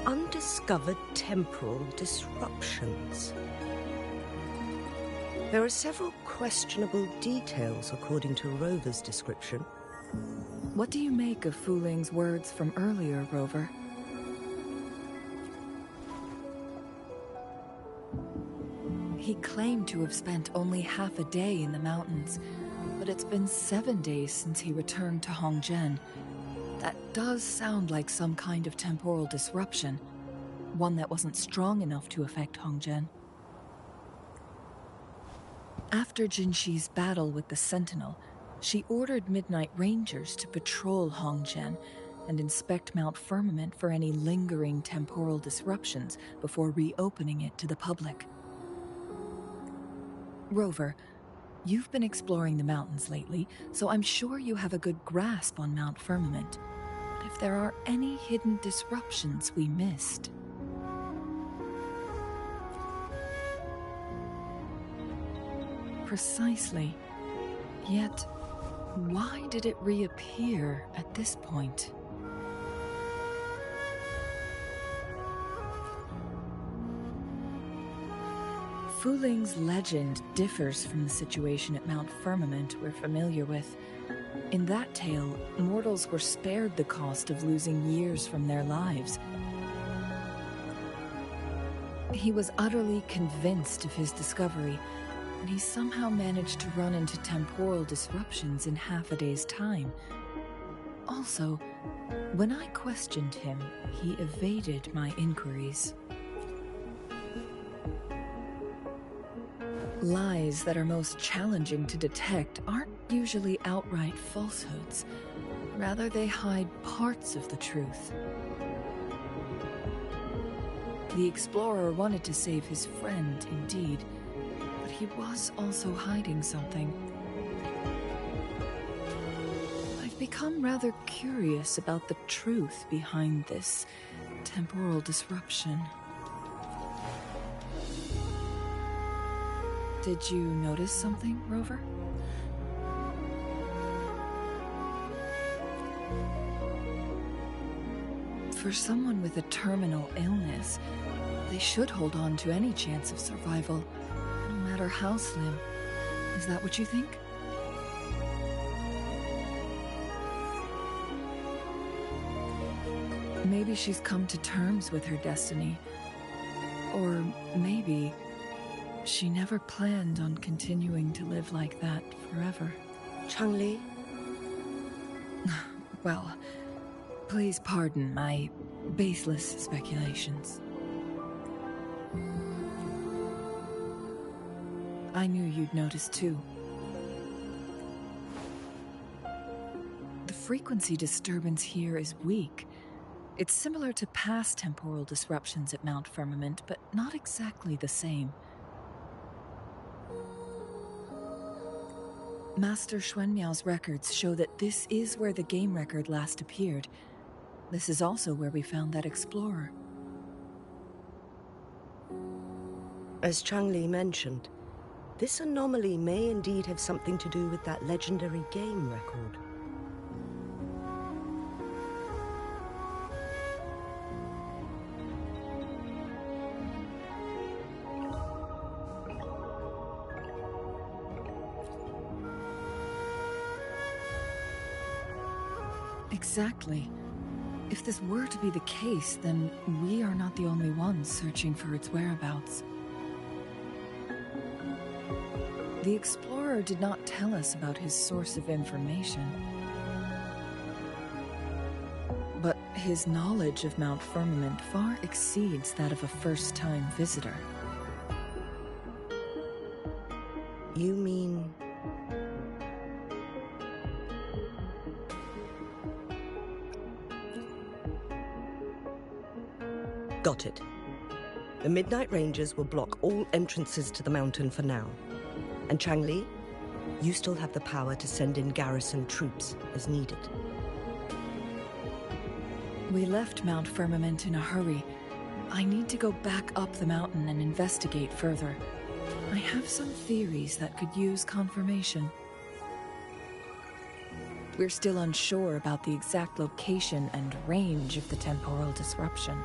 Speaker 6: undiscovered temporal disruptions. There are several questionable details according to Rover's description.
Speaker 9: What do you make of Fu Ling's words from earlier, Rover? He claimed to have spent only half a day in the mountains, but it's been 7 days since he returned to Hongzhen. That does sound like some kind of temporal disruption, one that wasn't strong enough to affect Hongzhen. After Jinxi's battle with the Sentinel, she ordered Midnight Rangers to patrol Hongzhen and inspect Mount Firmament for any lingering temporal disruptions before reopening it to the public. Rover, you've been exploring the mountains lately, so I'm sure you have a good grasp on Mount Firmament. But if there are any hidden disruptions we missed... Precisely. Yet, why did it reappear at this point? Fu Ling's legend differs from the situation at Mount Firmament we're familiar with. In that tale, mortals were spared the cost of losing years from their lives. He was utterly convinced of his discovery, and he somehow managed to run into temporal disruptions in half a day's time. Also, when I questioned him, he evaded my inquiries. Lies that are most challenging to detect aren't usually outright falsehoods. Rather, they hide parts of the truth. The explorer wanted to save his friend, indeed, but he was also hiding something. I've become rather curious about the truth behind this temporal disruption. Did you notice something, Rover? For someone with a terminal illness, they should hold on to any chance of survival, no matter how slim. Is that what you think? Maybe she's come to terms with her destiny. Or maybe she never planned on continuing to live like that forever.
Speaker 6: Changli?
Speaker 9: Well, please pardon my baseless speculations. I knew you'd notice too. The frequency disturbance here is weak. It's similar to past temporal disruptions at Mount Firmament, but not exactly the same. Master Xuanmiao's records show that this is where the game record last appeared. This is also where we found that explorer.
Speaker 6: As Changli mentioned, this anomaly may indeed have something to do with that legendary game record.
Speaker 9: Exactly. If this were to be the case, then we are not the only ones searching for its whereabouts. The explorer did not tell us about his source of information. But his knowledge of Mount Firmament far exceeds that of a first-time visitor.
Speaker 6: You mean... Got it. The Midnight Rangers will block all entrances to the mountain for now. And Changli, you still have the power to send in garrison troops as needed.
Speaker 9: We left Mount Firmament in a hurry. I need to go back up the mountain and investigate further. I have some theories that could use confirmation. We're still unsure about the exact location and range of the temporal disruption.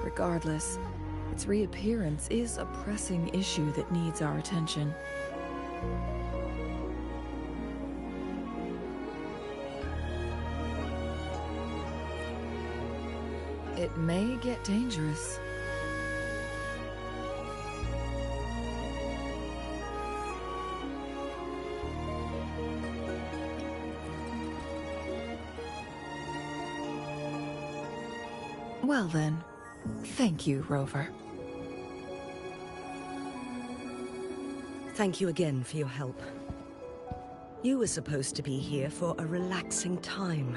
Speaker 9: Regardless, its reappearance is a pressing issue that needs our attention. It may get dangerous. Well then, thank you, Rover.
Speaker 6: Thank you again for your help. You were supposed to be here for a relaxing time.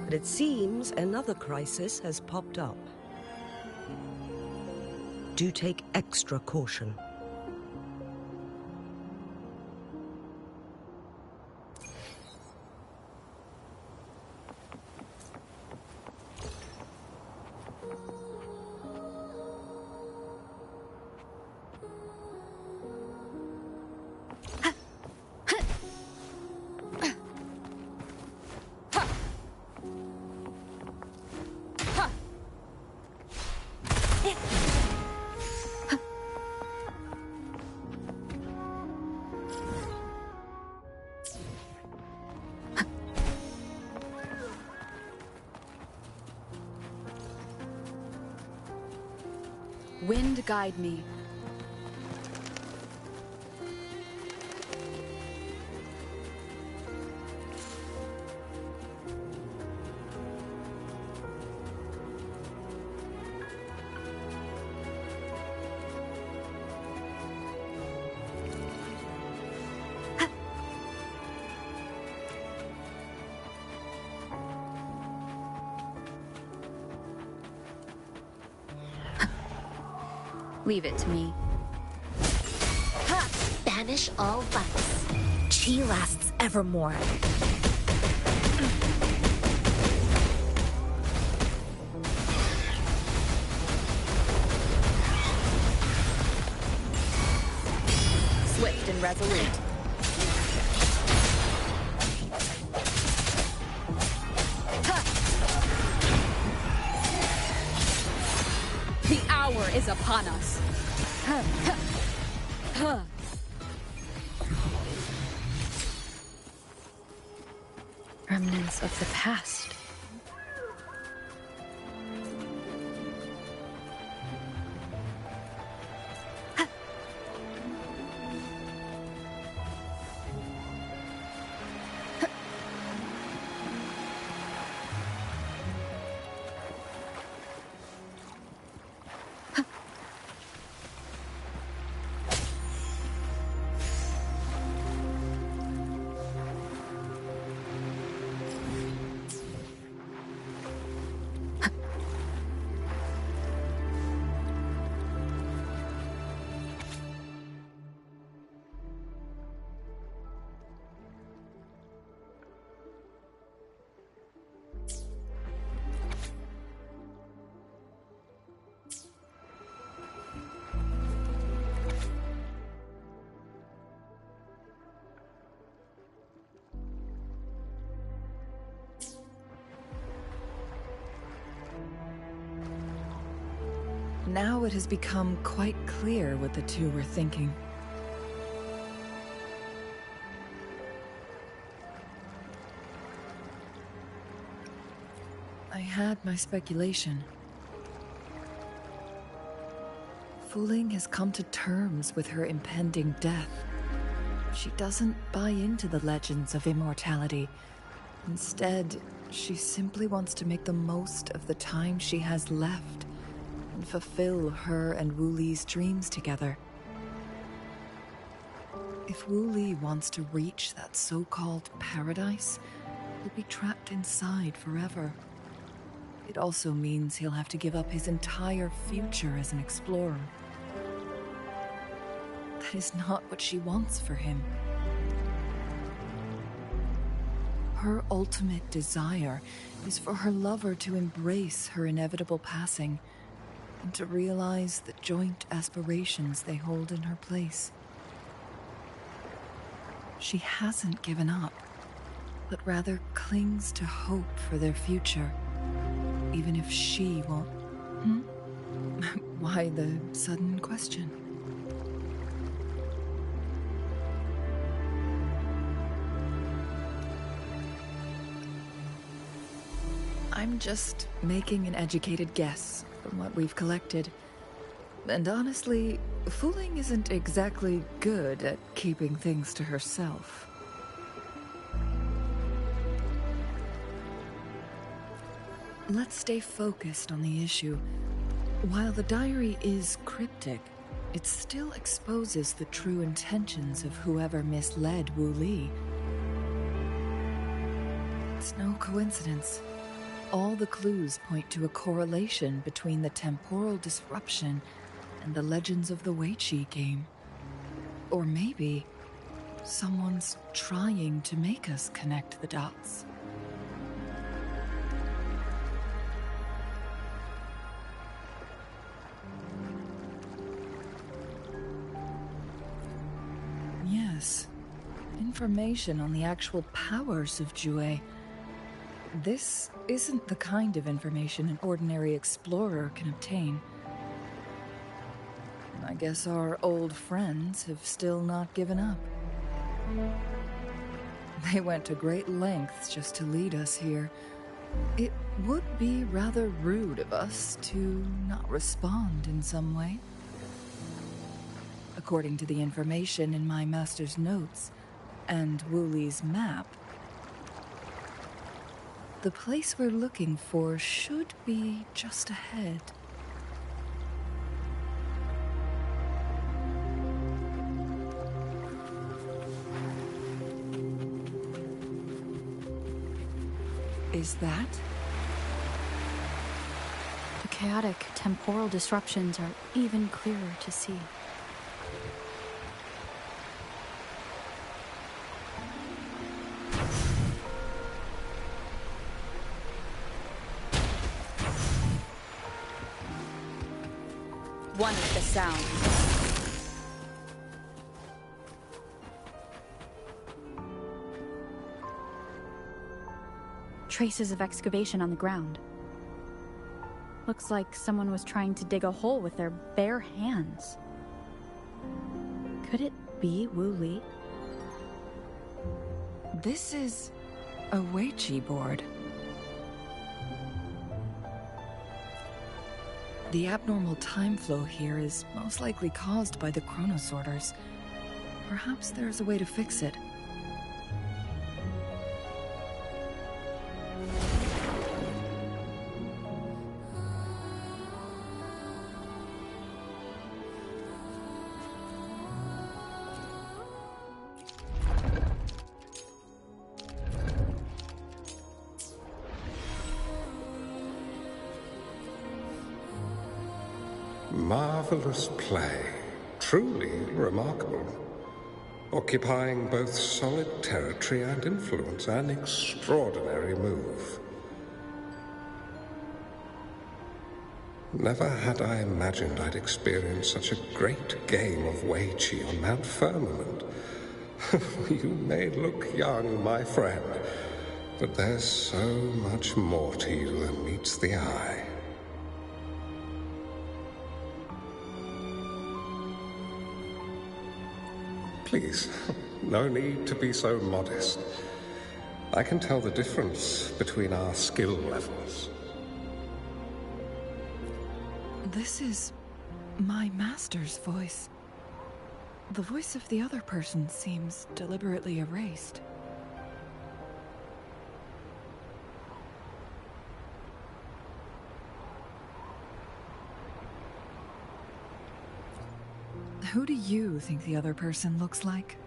Speaker 6: But it seems another crisis has popped up. Do take extra caution.
Speaker 8: Wind guide me. Leave it to me.
Speaker 4: Ha! Banish all vice.
Speaker 9: Chi lasts evermore.
Speaker 8: Swift and resolute. The hour is upon us. Remnants of the past.
Speaker 9: Now it has become quite clear what the two were thinking. I had my speculation. Wuthering has come to terms with her impending death. She doesn't buy into the legends of immortality. Instead, she simply wants to make the most of the time she has left and fulfill her and Wu Li's dreams together. If Wu Li wants to reach that so-called paradise, he'll be trapped inside forever. It also means he'll have to give up his entire future as an explorer. That is not what she wants for him. Her ultimate desire is for her lover to embrace her inevitable passing and to realize the joint aspirations they hold in her place. She hasn't given up, but rather clings to hope for their future, even if she won't. Why the sudden question? I'm just making an educated guess from what we've collected. And honestly, Wuthering isn't exactly good at keeping things to herself. Let's stay focused on the issue. While the diary is cryptic, it still exposes the true intentions of whoever misled Wu Li. It's no coincidence. All the clues point to a correlation between the temporal disruption and the legends of the Weiqi game. Or maybe someone's trying to make us connect the dots. Yes, information on the actual powers of Jue. This isn't the kind of information an ordinary explorer can obtain. I guess our old friends have still not given up. They went to great lengths just to lead us here. It would be rather rude of us to not respond in some way. According to the information in my master's notes and Wu Li's map, the place we're looking for should be just ahead. Is that the
Speaker 8: chaotic temporal disruptions are even clearer to see. One with the sound. Traces of excavation on the ground. Looks like someone was trying to dig a hole with their bare hands. Could it be Wu Li?
Speaker 9: This is a Weiqi board. The abnormal time flow here is most likely caused by the chronosorters. Perhaps there's a way to fix it.
Speaker 11: Marvelous play. Truly remarkable. Occupying both solid territory and influence, an extraordinary move. Never had I imagined I'd experience such a great game of Weiqi on Mount Firmament. You may look young, my friend, but there's so much more to you than meets the eye. Please, no need to be so modest. I can tell the difference between our skill levels.
Speaker 9: This is my master's voice. The voice of the other person seems deliberately erased. Who do you think the other person looks like?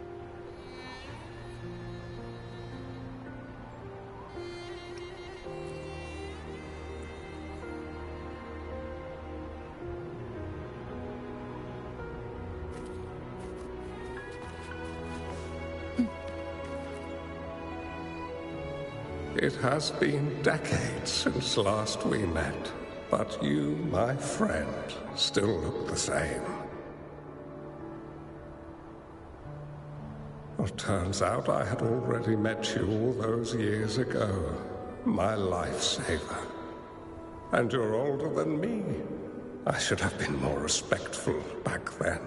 Speaker 11: It has been decades since last we met, but you, my friend, still look the same. Well, turns out I had already met you all those years ago, my lifesaver. And you're older than me. I should have been more respectful back then.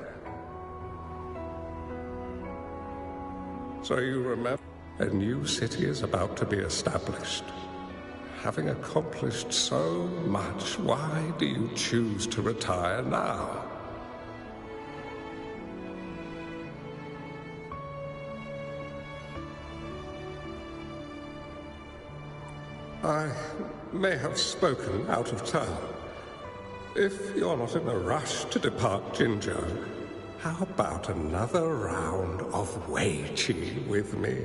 Speaker 11: So you remember, a new city is about to be established. Having accomplished so much, why do you choose to retire now? I may have spoken out of turn. If you're not in a rush to depart Jinzhou, how about another round of Weiqi with me?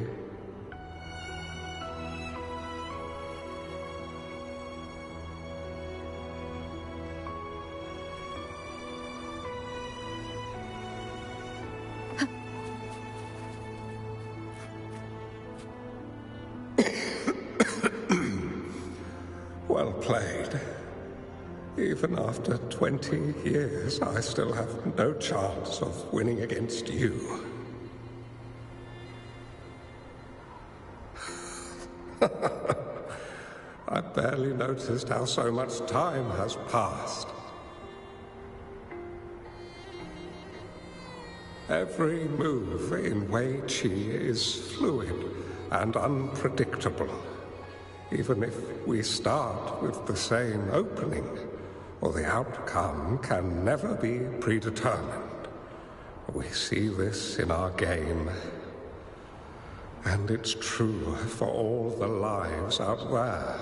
Speaker 11: Well played. Even after 20 years, I still have no chance of winning against you. I barely noticed how so much time has passed. Every move in Weiqi is fluid and unpredictable. Even if we start with the same opening, or the outcome can never be predetermined. We see this in our game, and it's true for all the lives out there.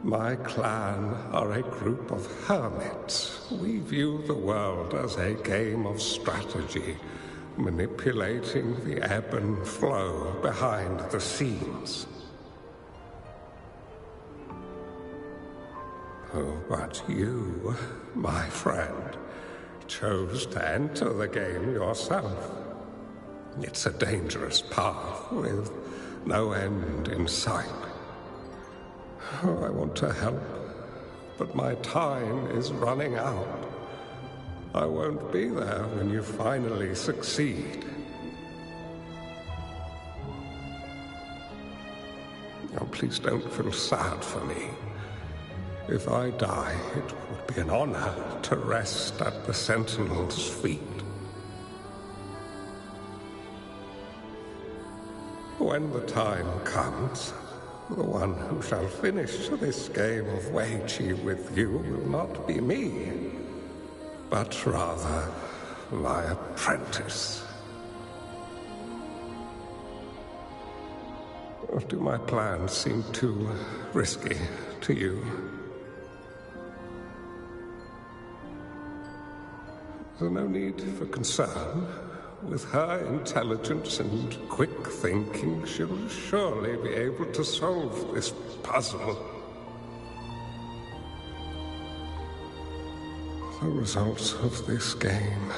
Speaker 11: My clan are a group of hermits. We view the world as a game of strategy, manipulating the ebb and flow behind the scenes. Oh, but you, my friend, chose to enter the game yourself. It's a dangerous path with no end in sight. Oh, I want to help, but my time is running out. I won't be there when you finally succeed. Oh, please don't feel sad for me. If I die, it would be an honor to rest at the Sentinel's feet. When the time comes, the one who shall finish this game of Wei-Chi with you will not be me, but rather my apprentice. Or do my plans seem too risky to you? There's no need for concern. With her intelligence and quick thinking, she'll surely be able to solve this puzzle. The results of this game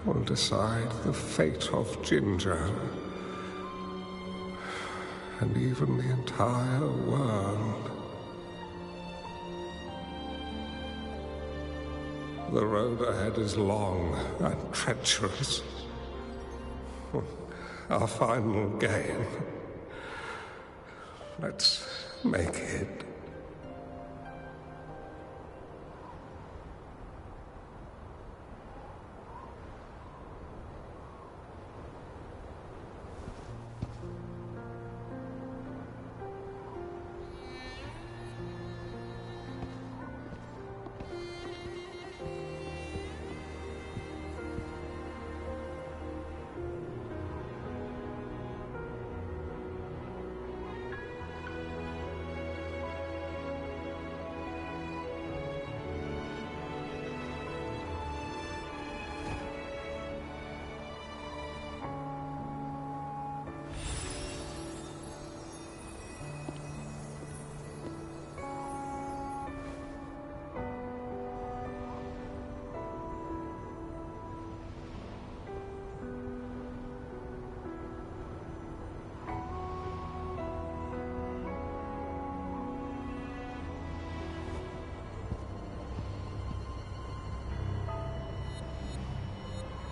Speaker 11: will decide the fate of Jinzhou, and even the entire world. The road ahead is long and treacherous. Our final game. Let's make it.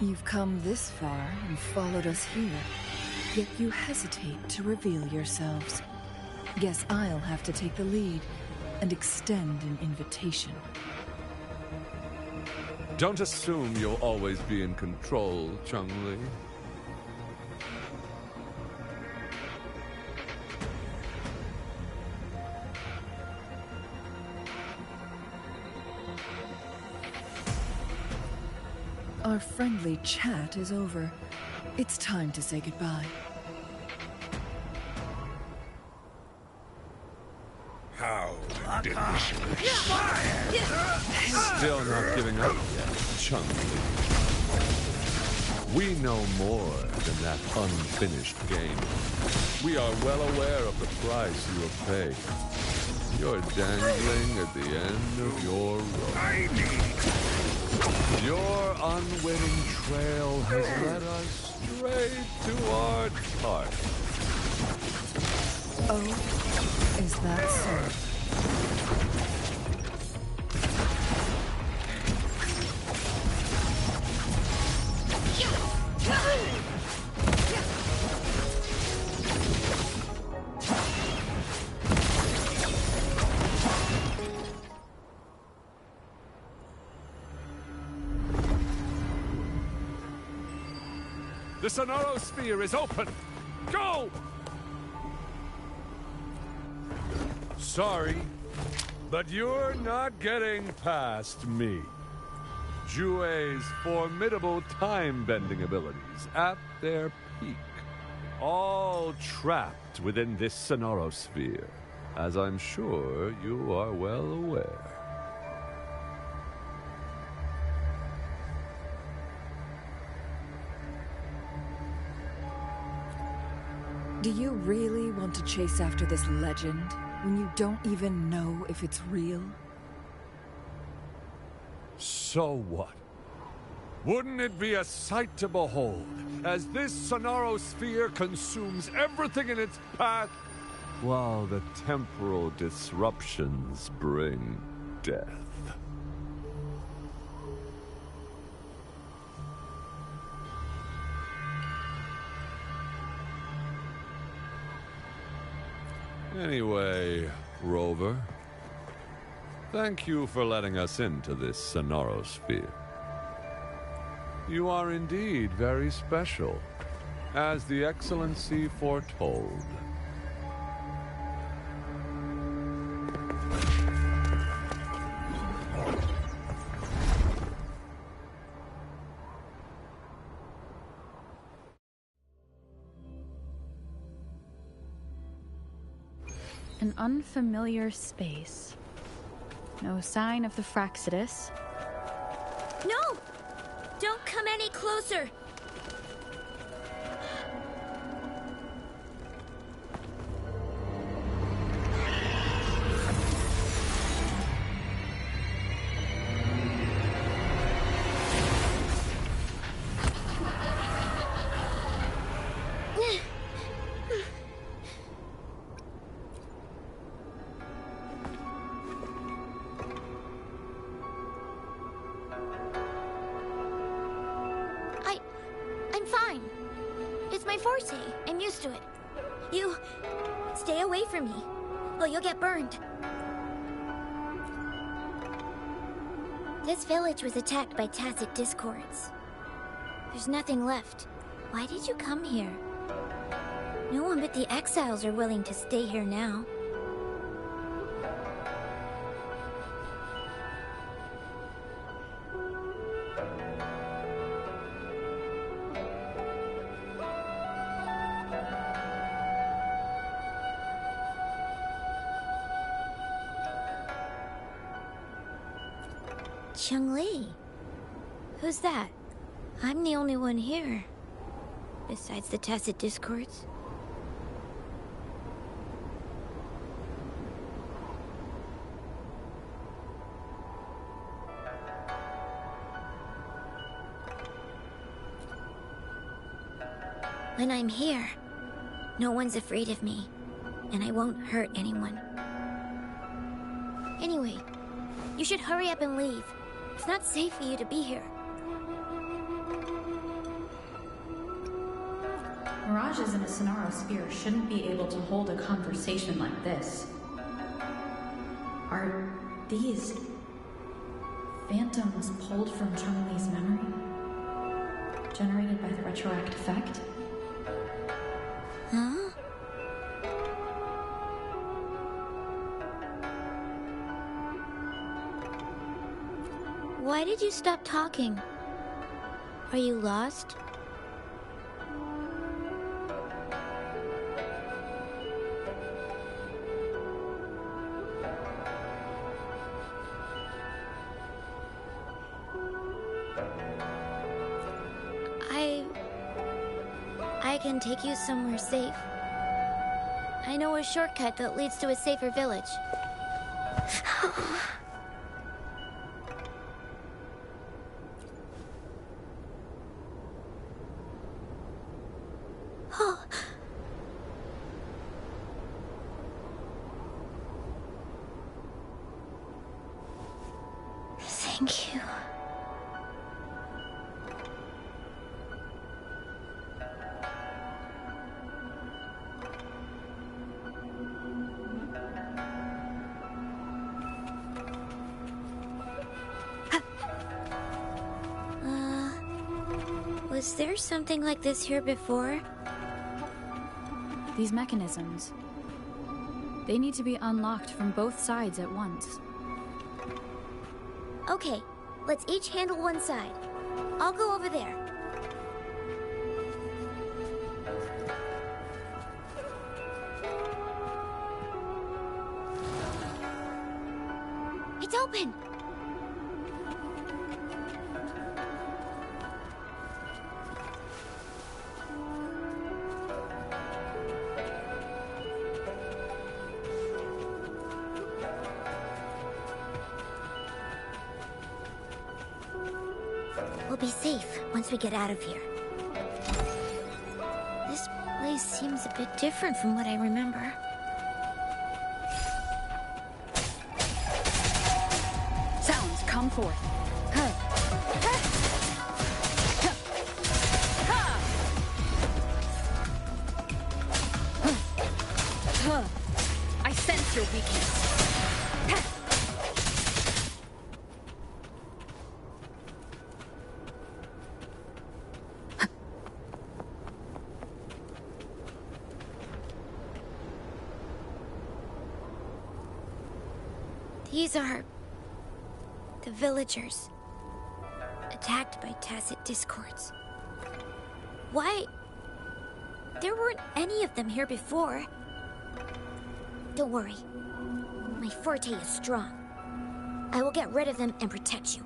Speaker 9: You've come this far and followed us here, yet you hesitate to reveal yourselves. Guess I'll have to take the lead and extend an invitation.
Speaker 12: Don't assume you'll always be in control, Chun-Li.
Speaker 9: Our friendly chat is over. It's time to say goodbye.
Speaker 11: How did
Speaker 12: Still not giving up yet, Chun-Li. We know more than that unfinished game. We are well aware of the price you have paid. You're dangling at the end of your rope. Your unwitting trail has led us straight to our target.
Speaker 9: Oh, is that so?
Speaker 12: The Sonoro Sphere is open! Go! Sorry, but you're not getting past me. Jue's formidable time-bending abilities at their peak. All trapped within this Sonoro Sphere, as I'm sure you are well aware.
Speaker 9: Do you really want to chase after this legend when you don't even know if it's real?
Speaker 12: So what? Wouldn't it be a sight to behold, as this Sonaro sphere consumes everything in its path, while the temporal disruptions bring death? Anyway, Rover, thank you for letting us into this Sonaro sphere. You are indeed very special, as the Excellency foretold.
Speaker 8: An unfamiliar space. No sign of the Fraxidus.
Speaker 5: No! Don't come any closer! I'm fine. It's my forte. I'm used to it. You... stay away from me, or you'll get burned. This village was attacked by tacit discords. There's nothing left. Why did you come here? No one but the exiles are willing to stay here now. Chun-Li? Who's that? I'm the only one here. Besides the tacit discords. When I'm here, no one's afraid of me, and I won't hurt anyone. Anyway, you should hurry up and leave. It's not safe for you to be here.
Speaker 7: Mirages in a Sonaro sphere shouldn't be able to hold a conversation like this. Are these phantoms pulled from Chun-Li's memory? Generated by the retroact effect?
Speaker 5: Huh? Why did you stop talking? Are you lost? I can take you somewhere safe. I know a shortcut that leads to a safer village. Thank you. Was there something like this here before?
Speaker 8: These mechanisms. They need to be unlocked from both sides at once.
Speaker 5: Okay, let's each handle one side. I'll go over there. It's open!
Speaker 4: We'll be safe once we get out of here. This place seems a bit different from what I remember.
Speaker 8: Sounds, come forth. I sense your weakness.
Speaker 4: These are the villagers, attacked by tacit discords. Why? There weren't any of them here before. Don't worry. My forte is strong. I will get rid of them and protect you.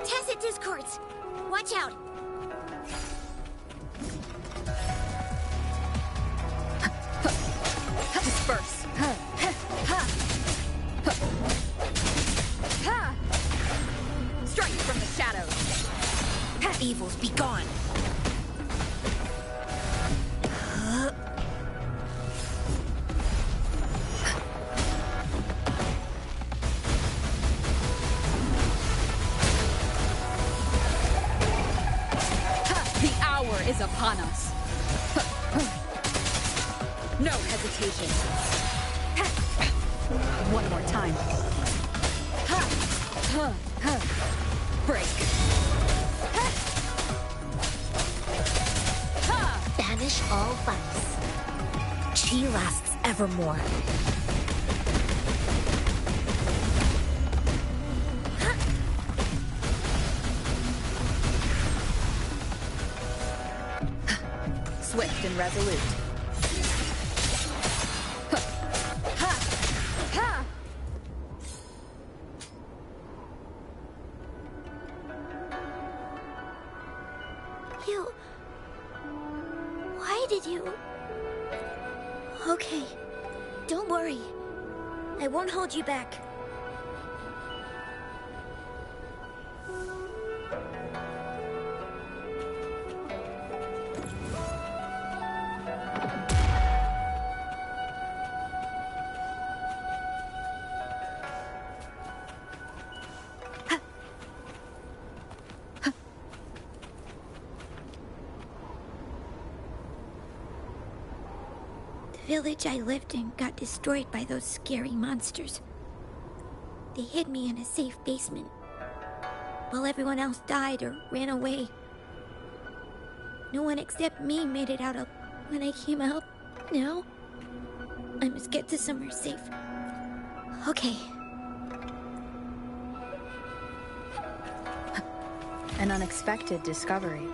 Speaker 4: Tacit discords! Watch out!
Speaker 8: Disperse. Strike from the shadows.
Speaker 4: Evils, be gone!
Speaker 8: The hour is upon us. No hesitation. One more time. Break.
Speaker 4: Banish all vice. Chi lasts evermore.
Speaker 8: Swift and resolute.
Speaker 4: You... Why did you... Okay. Don't worry. I won't hold you back. The village I lived in got destroyed by those scary monsters. They hid me in a safe basement, while everyone else died or ran away. No one except me made it out of when I came out. Now, I must get to somewhere safe. Okay.
Speaker 8: An unexpected discovery.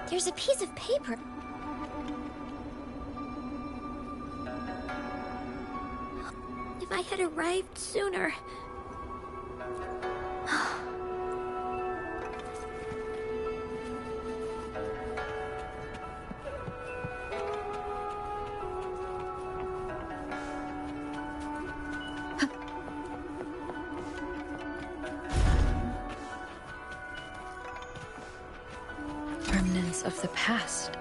Speaker 4: There's a piece of paper. If I had arrived sooner.
Speaker 8: Remnants of the past.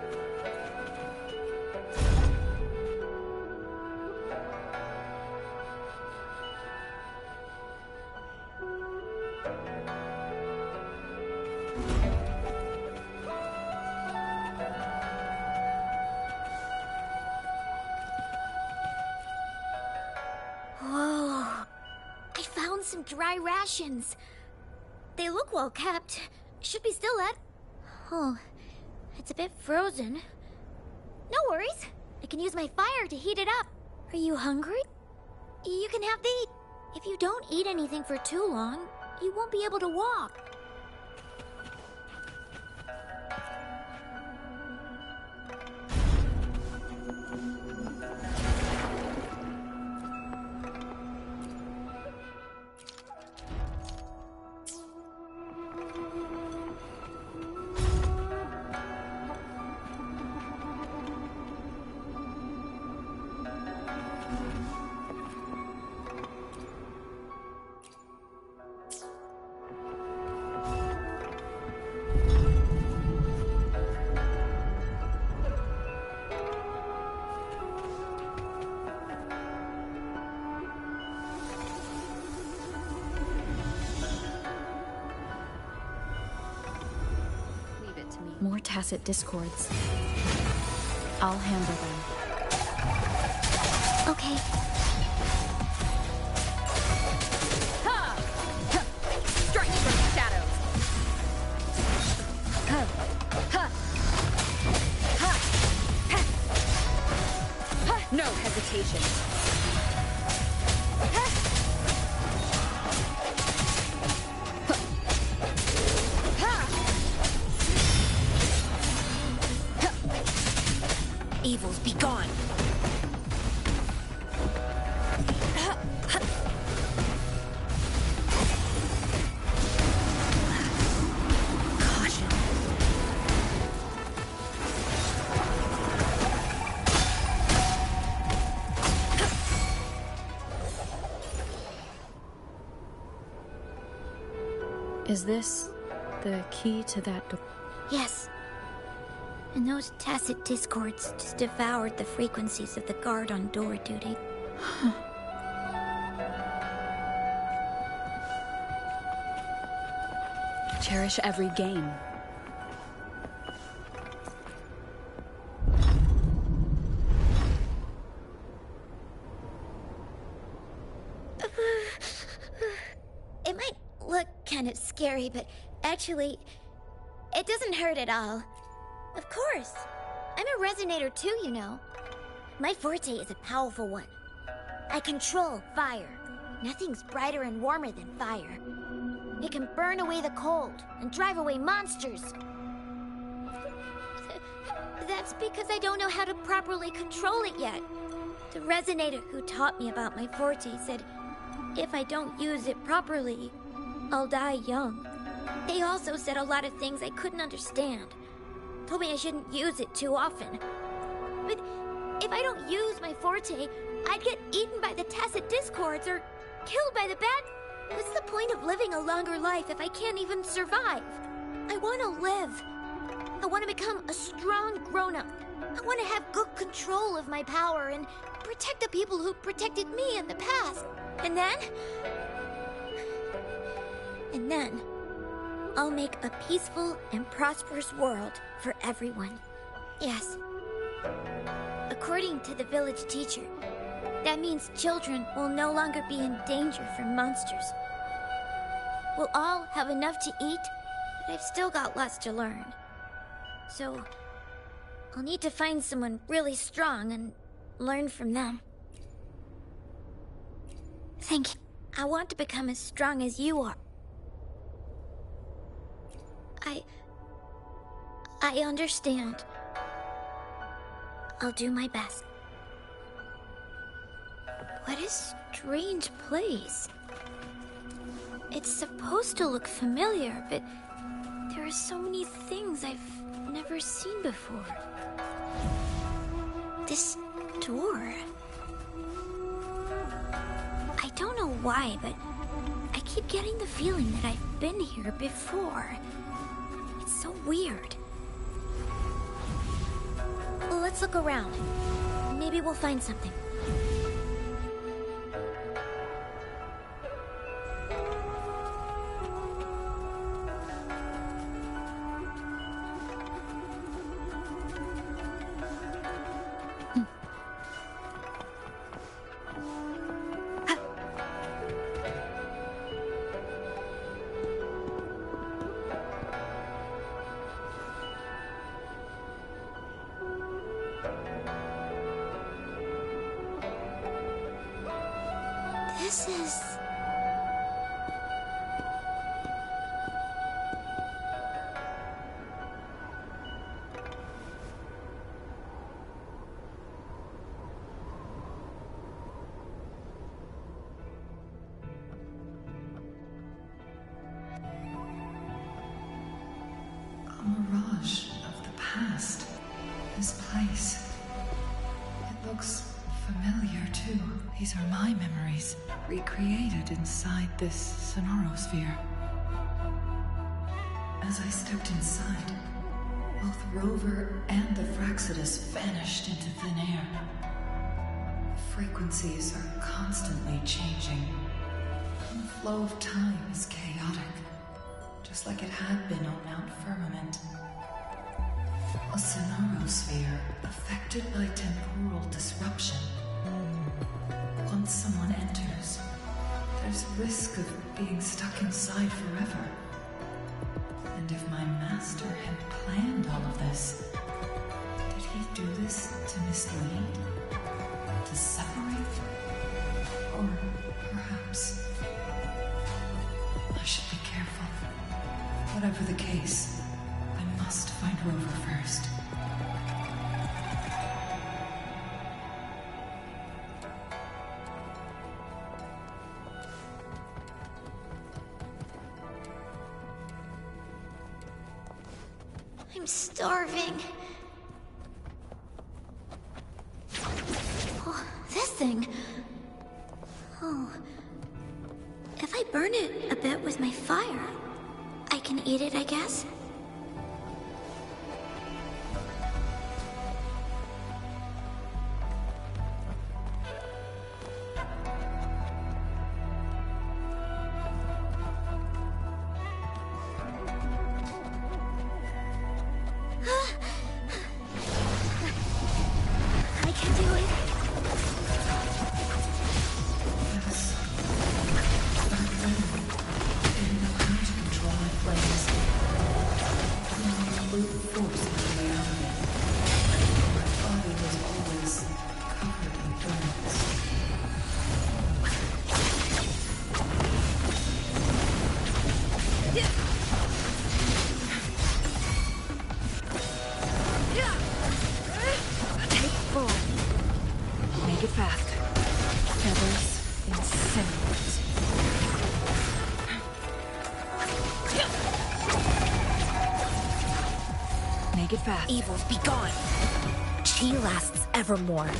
Speaker 4: Whoa. I found some dry rations. They look well kept. Should be still at... Oh, it's a bit frozen. No worries. I can use my fire to heat it up. Are you hungry? You can have the... If you don't eat anything for too long, you won't be able to walk.
Speaker 8: More tacit discords. I'll handle them.
Speaker 2: Okay.
Speaker 5: Ha! Ha! Strike from the shadows. Ha! Ha! Ha! Ha! Ha! No hesitation. Ha! Ha! Ha!
Speaker 2: Evils be gone.
Speaker 8: Is this the key to that door?
Speaker 2: Yes. And those tacit discords just devoured the frequencies of the guard on door duty.
Speaker 8: Cherish every gain.
Speaker 2: It might look kind of scary, but actually, it doesn't hurt at all. Of course. I'm a resonator too, you know. My forte is a powerful one. I control fire. Nothing's brighter and warmer than fire. It can burn away the cold and drive away monsters. That's because I don't know how to properly control it yet. The resonator who taught me about my forte said if I don't use it properly, I'll die young. They also said a lot of things I couldn't understand. Told me I shouldn't use it too often. But if I don't use my forte, I'd get eaten by the tacit discords or killed by the bad. What's the point of living a longer life if I can't even survive? I want to live. I want to become a strong grown-up. I want to have good control of my power and protect the people who protected me in the past. And then, I'll make a peaceful and prosperous world for everyone. Yes. According to the village teacher, that means children will no longer be in danger from monsters. We'll all have enough to eat, but I've still got lots to learn. So, I'll need to find someone really strong and learn from them. Thank you. I want to become as strong as you are. I understand. I'll do my best. What a strange place. It's supposed to look familiar, but there are so many things I've never seen before. This door. I don't know why, but I keep getting the feeling that I've been here before. It's so weird. Well, let's look around. Maybe we'll find something. This is...
Speaker 13: A mirage of the past. This place. It looks familiar, too. These are my memories, recreated inside this sonorosphere. As I stepped inside, both Rover and the Fraxidus vanished into thin air. The frequencies are constantly changing. And the flow of time is chaotic, just like it had been on Mount Firmament. A sonarosphere affected by temporal disruption. Once someone enters, there's risk of being stuck inside forever. And if my master had planned all of this, did he do this to mislead? To separate? Or perhaps I should be careful. Whatever the case, I must find Rover first.
Speaker 2: I'm starving. Oh, this thing. Oh. If I burn it a bit with my fire, I can eat it, I guess? I can do it.
Speaker 13: Yes. Start burning. Didn't know how to control my flames. Feeling brute force on the way out of it. My body was always covered in burns.
Speaker 9: Take full. Make it fast. Feathers incinerate. Make it fast.
Speaker 5: Evils be gone. Chi lasts evermore.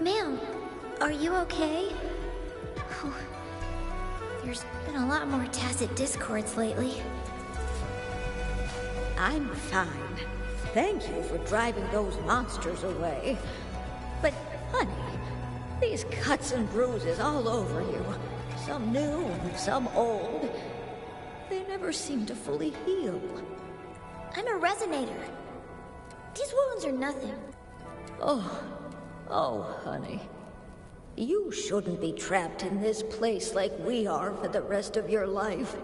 Speaker 2: Ma'am, are you okay? Oh, there's been a lot more tacit discords lately.
Speaker 5: I'm fine. Thank you for driving those monsters away. But, honey, these cuts and bruises all over you, some new and some old, they never seem to fully heal.
Speaker 2: I'm a resonator. These wounds are nothing.
Speaker 5: Oh, honey. You shouldn't be trapped in this place like we are for the rest of your life.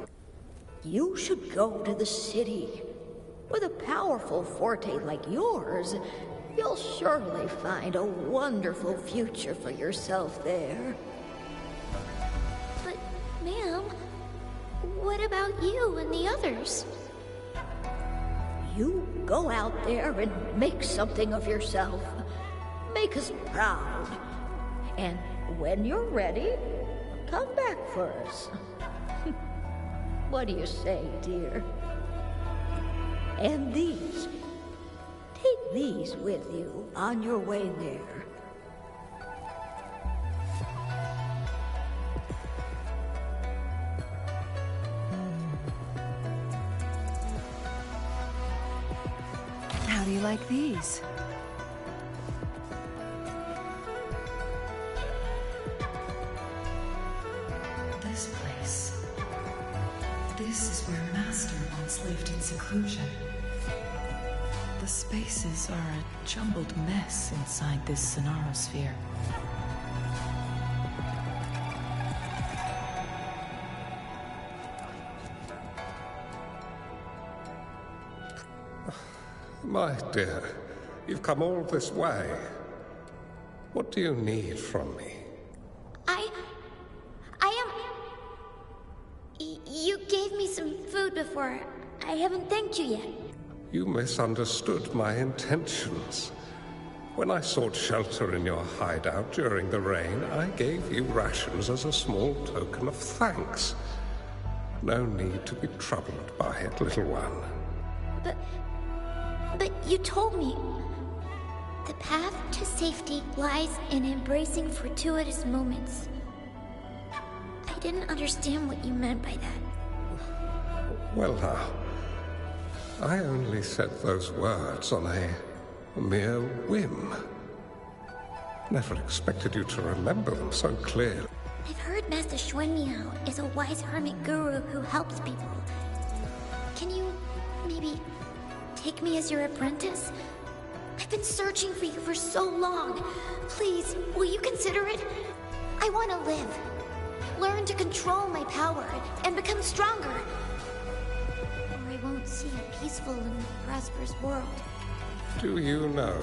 Speaker 5: You should go to the city. With a powerful forte like yours, you'll surely find a wonderful future for yourself there.
Speaker 2: But, ma'am, what about you and the others?
Speaker 5: You go out there and make something of yourself. Make us proud. And when you're ready, come back for us. What do you say, dear? And these. Take these with you on your way there.
Speaker 9: How do you like these?
Speaker 13: This place. This is where Master once lived in seclusion. The spaces are a jumbled mess inside this sonarosphere.
Speaker 11: My dear, you've come all this way. What do you need from me?
Speaker 2: You gave me some food before. I haven't thanked you yet.
Speaker 11: You misunderstood my intentions. When I sought shelter in your hideout during the rain, I gave you rations as a small token of thanks. No need to be troubled by it, little one.
Speaker 2: But you told me... The path to safety lies in embracing fortuitous moments. I didn't understand what you meant by that.
Speaker 11: Well now, I only said those words on a mere whim. Never expected you to remember them so clearly.
Speaker 2: I've heard Master Xuanmiao is a wise hermit guru who helps people. Can you maybe take me as your apprentice? I've been searching for you for so long. Please, will you consider it? I want to live. Learn to control my power and become stronger. Or I won't see a peaceful and prosperous world.
Speaker 11: Do you know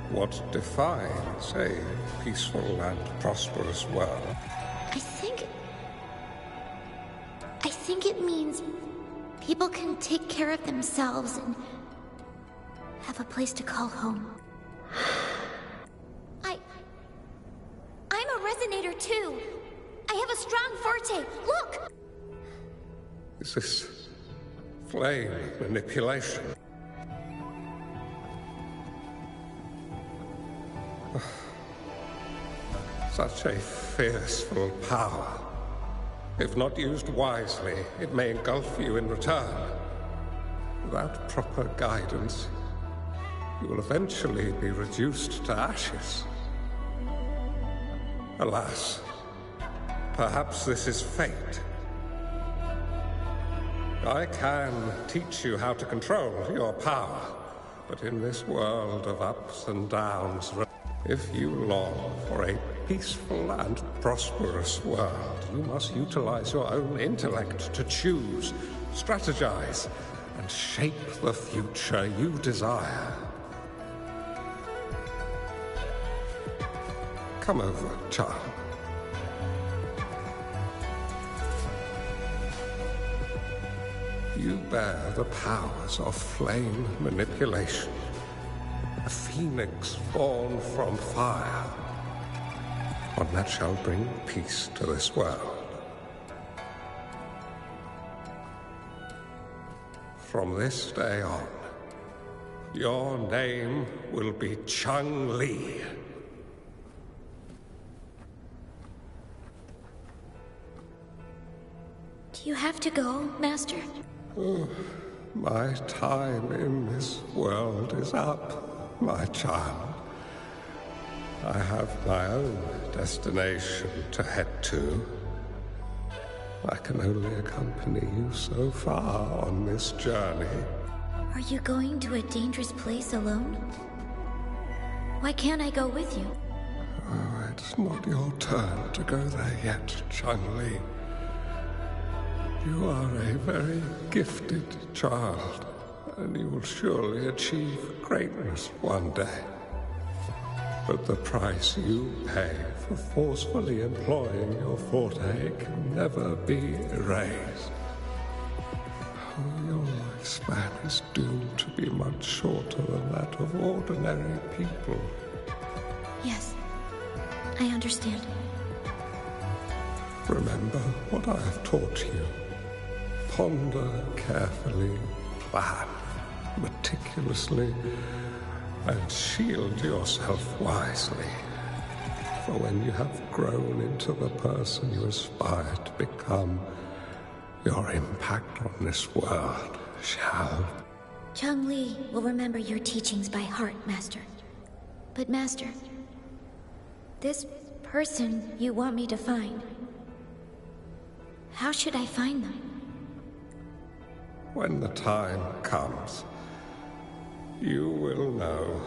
Speaker 11: what defines a peaceful and prosperous world?
Speaker 2: I think it means people can take care of themselves and have a place to call home. I'm a resonator too. I have a strong forte. Look!
Speaker 11: Is this flame manipulation? Such a fearful power. If not used wisely, it may engulf you in return. Without proper guidance, you will eventually be reduced to ashes. Alas, perhaps this is fate. I can teach you how to control your power, but in this world of ups and downs, if you long for a peaceful and prosperous world, you must utilize your own intellect to choose, strategize, and shape the future you desire. Come over, child. You bear the powers of flame manipulation. A phoenix born from fire. One that shall bring peace to this world. From this day on, your name will be Chun-Li.
Speaker 2: Do you have to go, Master?
Speaker 11: Oh, my time in this world is up, my child. I have my own destination to head to. I can only accompany you so far on this journey.
Speaker 2: Are you going to a dangerous place alone? Why can't I go with you?
Speaker 11: Oh, it's not your turn to go there yet, Chun-Li. You are a very gifted child, and you will surely achieve greatness one day. But the price you pay for forcefully employing your forte can never be erased. Oh, your lifespan is doomed to be much shorter than that of ordinary people.
Speaker 2: Yes, I understand.
Speaker 11: Remember what I have taught you. Ponder carefully, plan meticulously, and shield yourself wisely. For when you have grown into the person you aspire to become, your impact on this world shall...
Speaker 2: Chun-Li will remember your teachings by heart, Master. But Master, this person you want me to find, how should I find them?
Speaker 11: When the time comes, you will know,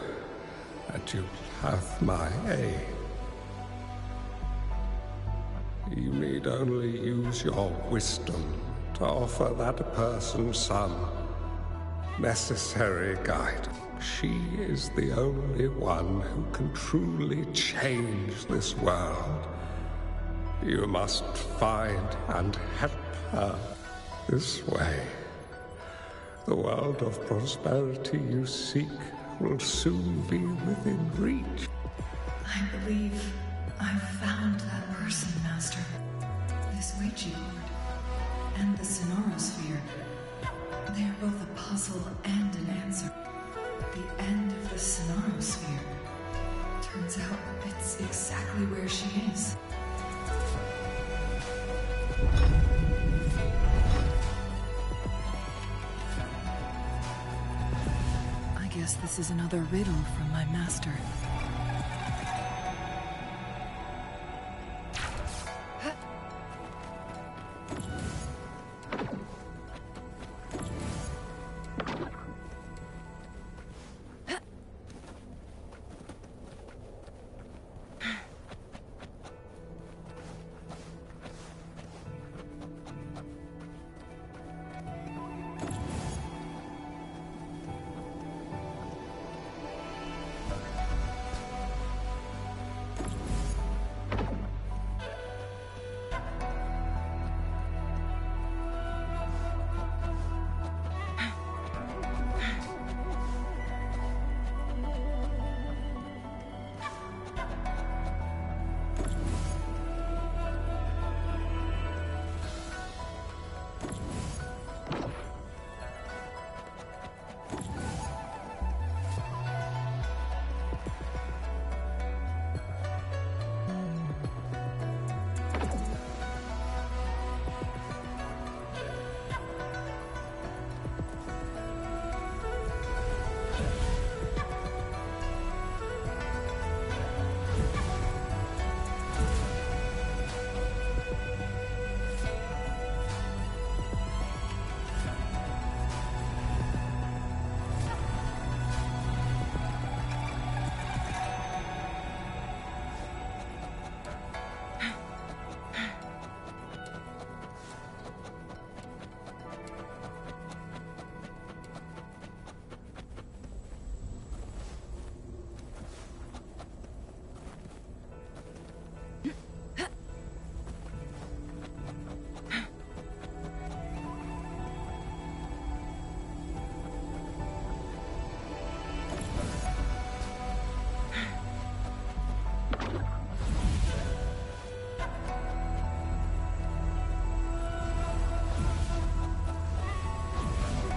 Speaker 11: and you have my aid. You need only use your wisdom to offer that person some necessary guidance. She is the only one who can truly change this world. You must find and help her this way. The world of prosperity you seek will soon be within reach.
Speaker 13: I believe I've found that person, Master. This Ouija board and the Sonorosphere. They are both a puzzle and an answer. The end of the Sonarosphere. Turns out it's exactly where she is. I guess this is another riddle from my master.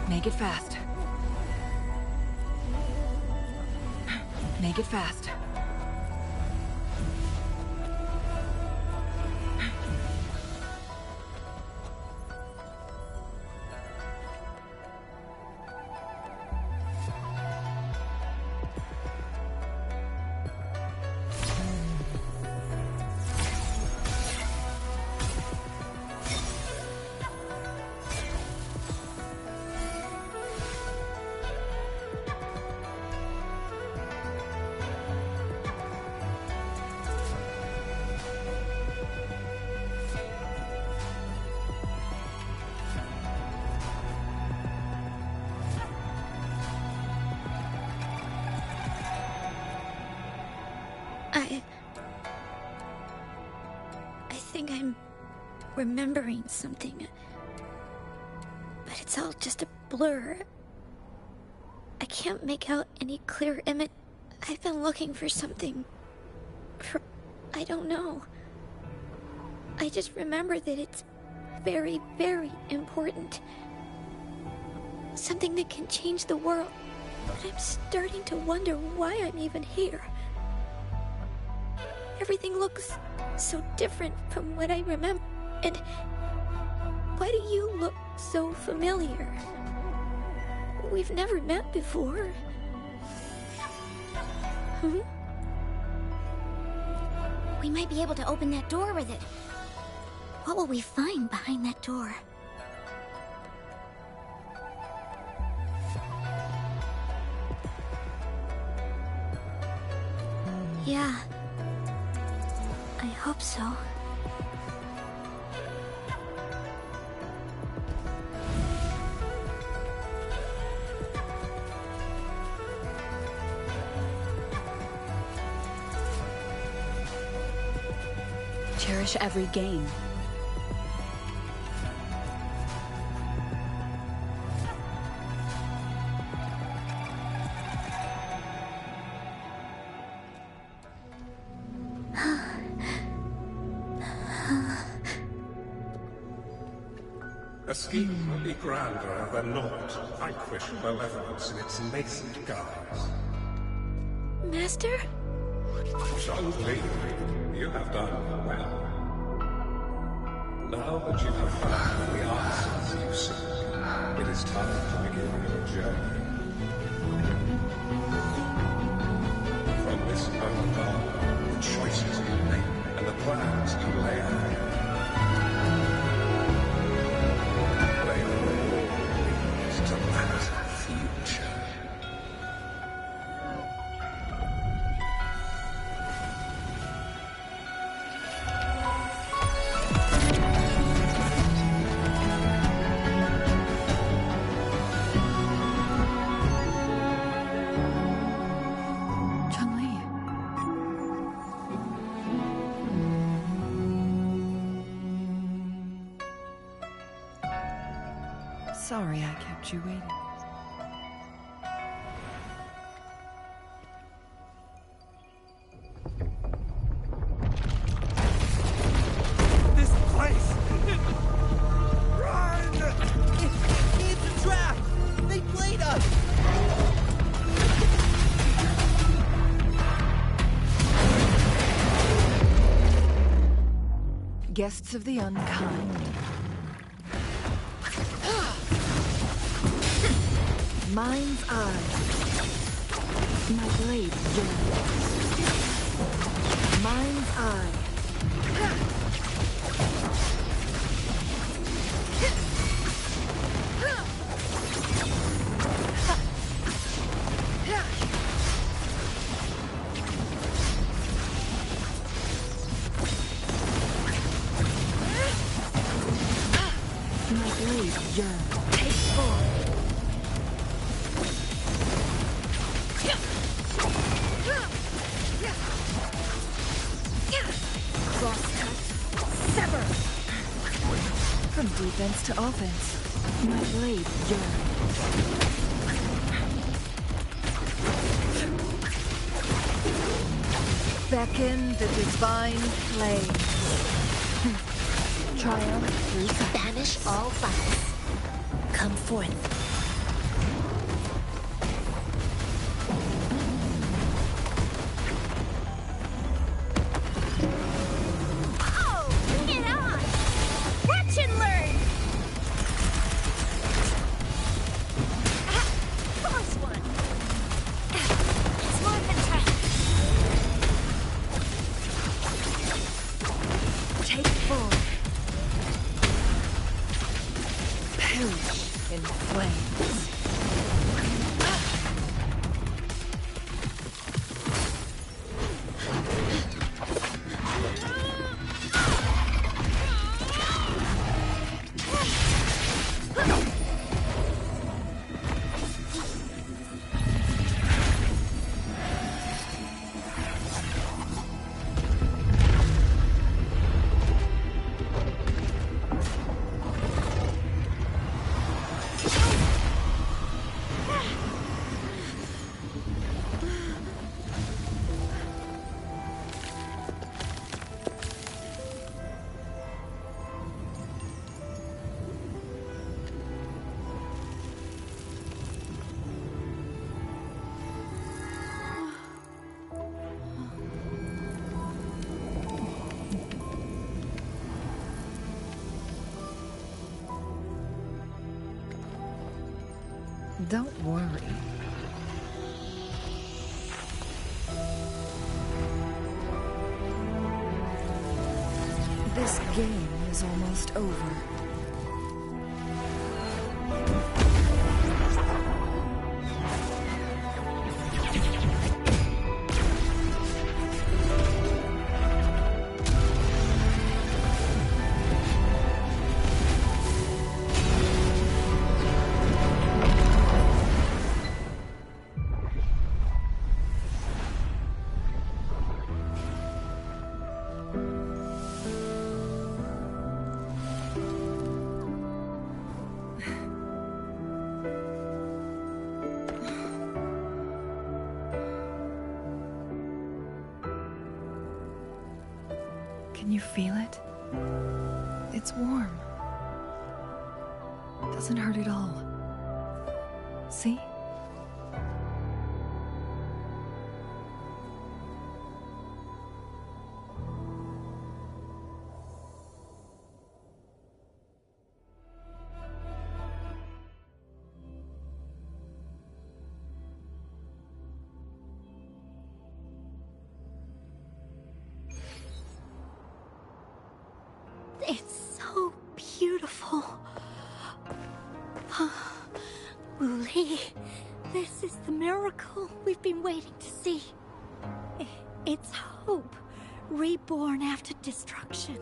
Speaker 13: Make it fast. Make it fast.
Speaker 2: I think I'm remembering something. But it's all just a blur. I can't make out any clear image. I've been looking for something. I don't know. I just remember that it's very, very important. Something that can change the world. But I'm starting to wonder why I'm even here. Everything looks so different from what I remember. And why do you look so familiar? We've never met before.
Speaker 4: We might be able to open that door with it. What will we find behind that door?
Speaker 2: Yeah. I hope so.
Speaker 8: Cherish every gain.
Speaker 11: A scheme would be grander than naught, vanquish malevolence in its nascent guise.
Speaker 2: Master?
Speaker 11: Zhongli, you have done well. Now that you have found the answers you seek, it is time to begin your journey. From this moment on, the choices you make and the plans you lay out lay all leads to that future.
Speaker 9: Sorry I kept you waiting.
Speaker 10: This place! Run!
Speaker 3: It's a trap! They played us!
Speaker 9: Guests of the unkind. Mind's eye. My blade yearns. Mind's eye. My blade yearns. Take form. From defense to offense, my blade yearns. Beckon the divine flame. Triumph through silence.
Speaker 4: Banish all violence. Come forth.
Speaker 9: In flames. Don't worry. This game is almost over. Can you feel it? It's warm.
Speaker 13: Doesn't hurt at all. See?
Speaker 2: It's so beautiful. Wooly, this is the miracle we've been waiting to see. It's hope, reborn after destruction.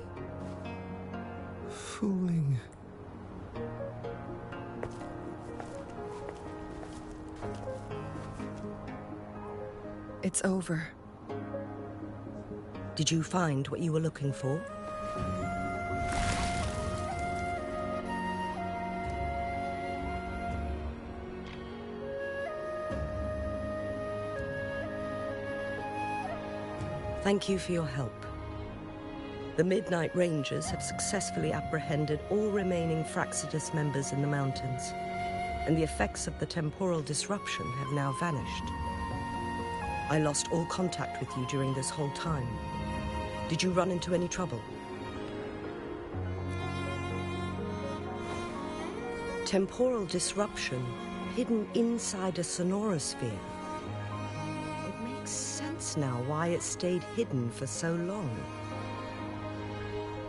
Speaker 10: Fooling.
Speaker 13: It's over.
Speaker 6: Did you find what you were looking for? Thank you for your help. The Midnight Rangers have successfully apprehended all remaining Fraxidus members in the mountains, and the effects of the temporal disruption have now vanished. I lost all contact with you during this whole time. Did you run into any trouble? Temporal disruption hidden inside a sonorosphere. It makes sense now why it stayed hidden for so long.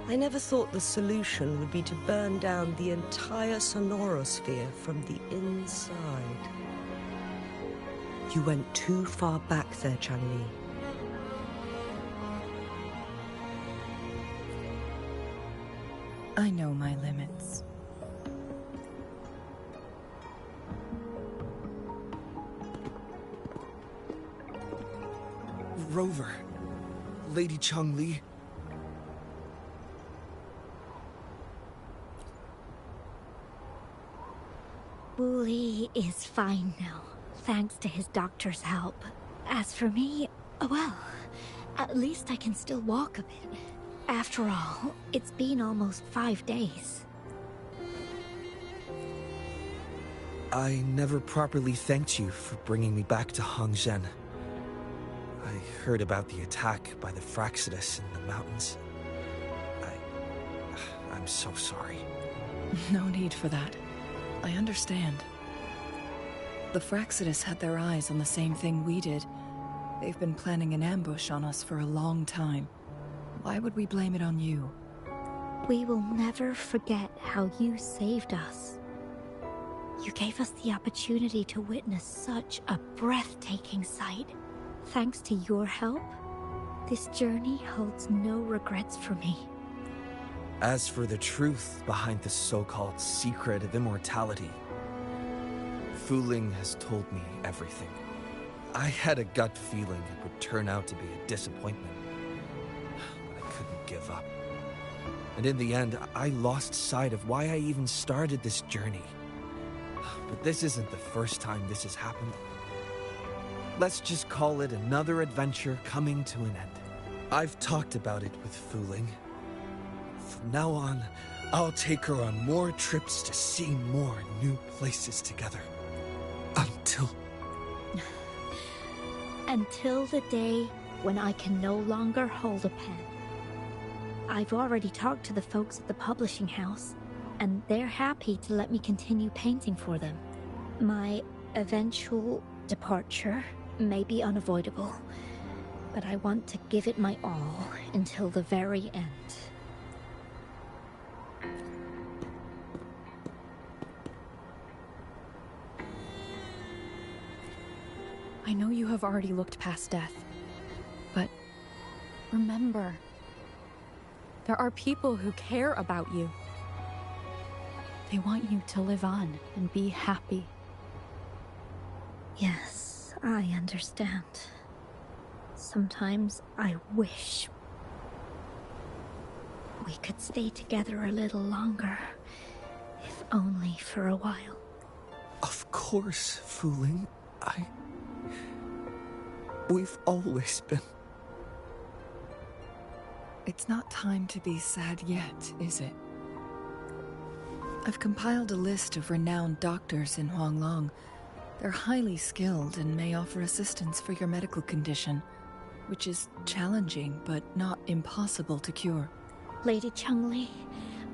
Speaker 6: I never thought the solution would be to burn down the entire sonorosphere from the inside. You went too far back there, Chang-Li.
Speaker 9: I know my limits.
Speaker 10: Rover. Lady Chang-Li.
Speaker 2: Wooly is fine now, thanks to his doctor's help. As for me, well, at least I can still walk a bit. After all, it's been almost 5 days.
Speaker 10: I never properly thanked you for bringing me back to Hongzhen. I heard about the attack by the Fraxidus in the mountains. I'm so sorry.
Speaker 9: No need for that. I understand. The Fraxidus had their eyes on the same thing we did. They've been planning an ambush on us for a long time. Why would we blame it on you?
Speaker 2: We will never forget how you saved us. You gave us the opportunity to witness such a breathtaking sight. Thanks to your help, this journey holds no regrets for me.
Speaker 10: As for the truth behind the so-called secret of immortality, Fooling has told me everything. I had a gut feeling it would turn out to be a disappointment, but I couldn't give up. And in the end, I lost sight of why I even started this journey. But this isn't the first time this has happened. Let's just call it another adventure coming to an end. I've talked about it with Fooling. From now on, I'll take her on more trips to see more new places together.
Speaker 2: Until the day when I can no longer hold a pen. I've already talked to the folks at the publishing house, and they're happy to let me continue painting for them. My eventual departure may be unavoidable, but I want to give it my all until the very end.
Speaker 8: I know you have already looked past death, but remember, there are people who care about you. They want you to live on and be happy.
Speaker 2: Yes, I understand. Sometimes I wish we could stay together a little longer, if only for a while.
Speaker 10: Of course, Fooling. We've always been...
Speaker 9: It's not time to be sad yet, is it? I've compiled a list of renowned doctors in Huanglong. They're highly skilled and may offer assistance for your medical condition, which is challenging but not impossible to cure.
Speaker 2: Lady Changli,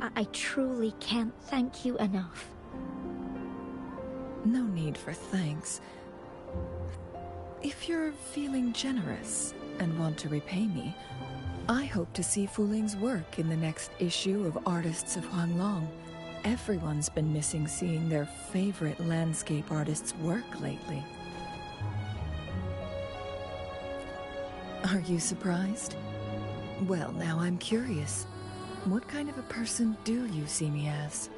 Speaker 2: I truly can't thank you enough.
Speaker 9: No need for thanks. If you're feeling generous and want to repay me, I hope to see Fu Ling's work in the next issue of Artists of Huanglong. Everyone's been missing seeing their favorite landscape artists work lately. Are you surprised? Well, now I'm curious. What kind of a person do you see me as?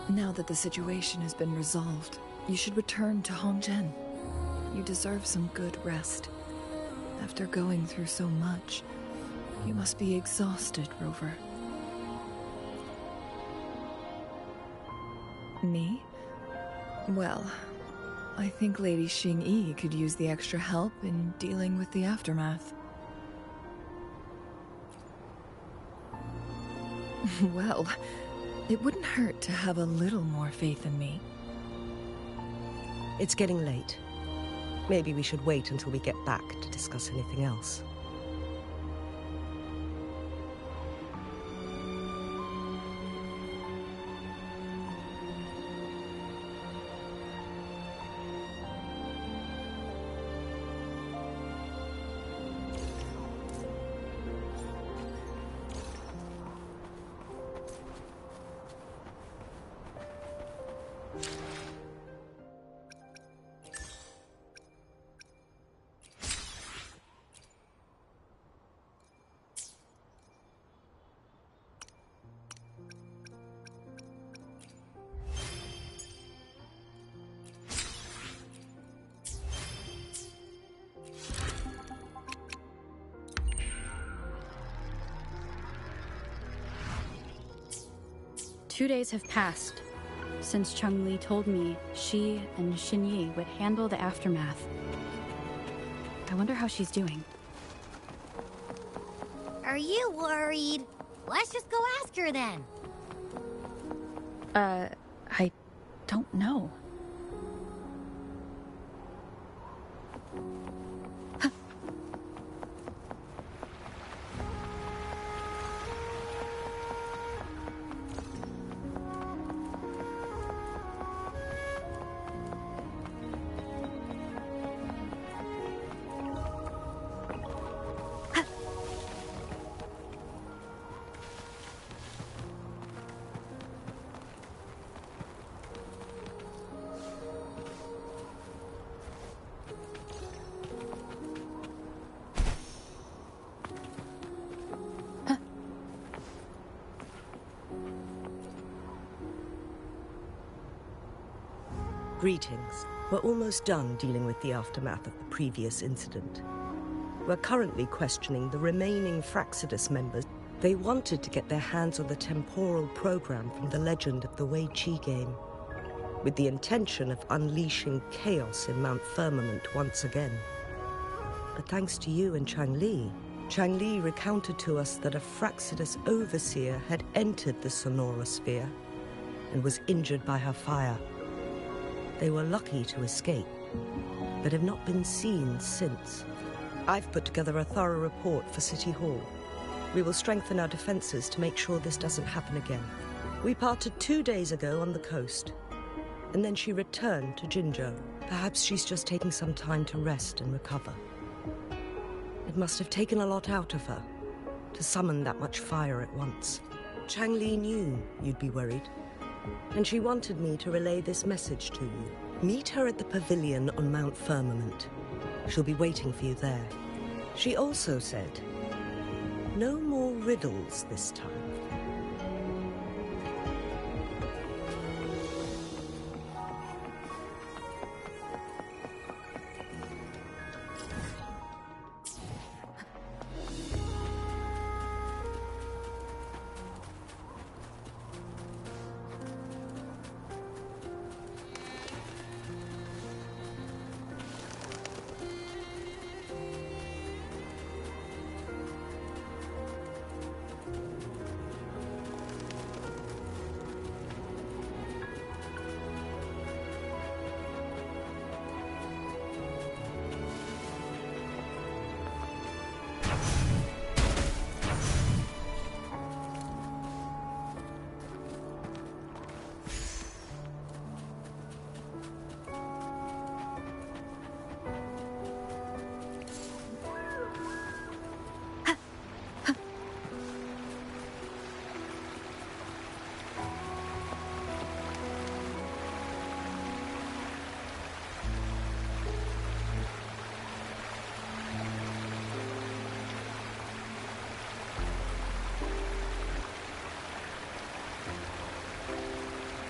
Speaker 9: Now that the situation has been resolved, you should return to Hongzhen. You deserve some good rest. After going through so much, you must be exhausted, Rover. Me? Well, I think Lady Xingyi could use the extra help in dealing with the aftermath. Well, it wouldn't hurt to have a little more faith in me.
Speaker 6: It's getting late. Maybe we should wait until we get back to discuss anything else.
Speaker 8: Two days have passed since Changli told me she and Xinyi would handle the aftermath. I wonder how she's doing.
Speaker 4: Are you worried? Let's just go ask her then.
Speaker 8: I don't know.
Speaker 6: Greetings. We're almost done dealing with the aftermath of the previous incident. We're currently questioning the remaining Fraxidus members. They wanted to get their hands on the temporal program from the legend of the Wei Qi game, with the intention of unleashing chaos in Mount Firmament once again. But thanks to you and Changli recounted to us that a Fraxidus overseer had entered the Sonora Sphere and was injured by her fire. They were lucky to escape, but have not been seen since. I've put together a thorough report for City Hall. We will strengthen our defenses to make sure this doesn't happen again. We parted 2 days ago on the coast, and then she returned to Jinzhou. Perhaps she's just taking some time to rest and recover. It must have taken a lot out of her to summon that much fire at once. Changli knew you'd be worried, and she wanted me to relay this message to you. Meet her at the pavilion on Mount Firmament. She'll be waiting for you there. She also said, no more riddles this time.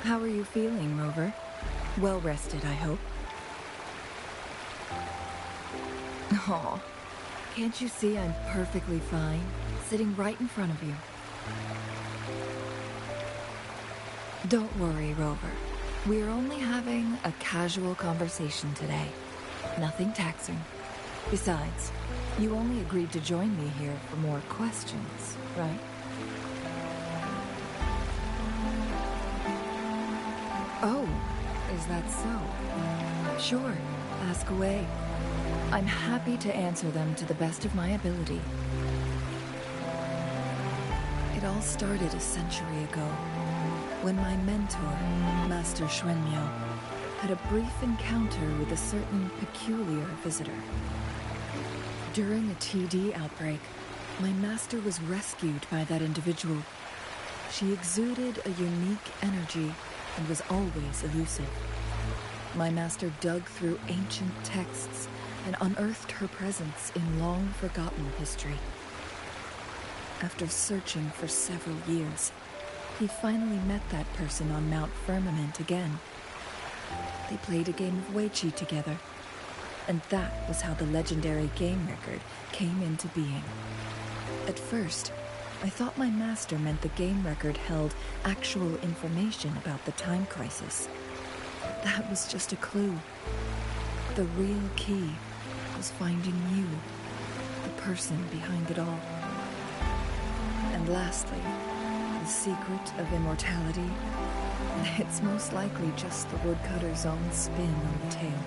Speaker 9: How are you feeling, Rover? Well rested, I hope. Aw, can't you see I'm perfectly fine, sitting right in front of you? Don't worry, Rover. We're only having a casual conversation today. Nothing taxing. Besides, you only agreed to join me here for more questions, right? Oh, is that so? Sure, ask away. I'm happy to answer them to the best of my ability. It all started a century ago, when my mentor, Master Xuanmiao, had a brief encounter with a certain peculiar visitor. During a TD outbreak, my master was rescued by that individual. She exuded a unique energy and was always elusive. My master dug through ancient texts and unearthed her presence in long-forgotten history. After searching for several years, he finally met that person on Mount Firmament again. They played a game of Weiqi together, and that was how the legendary game record came into being. At first, I thought my master meant the game record held actual information about the time crisis. That was just a clue. The real key was finding you, the person behind it all. And lastly, the secret of immortality. It's most likely just the woodcutter's own spin on the tale.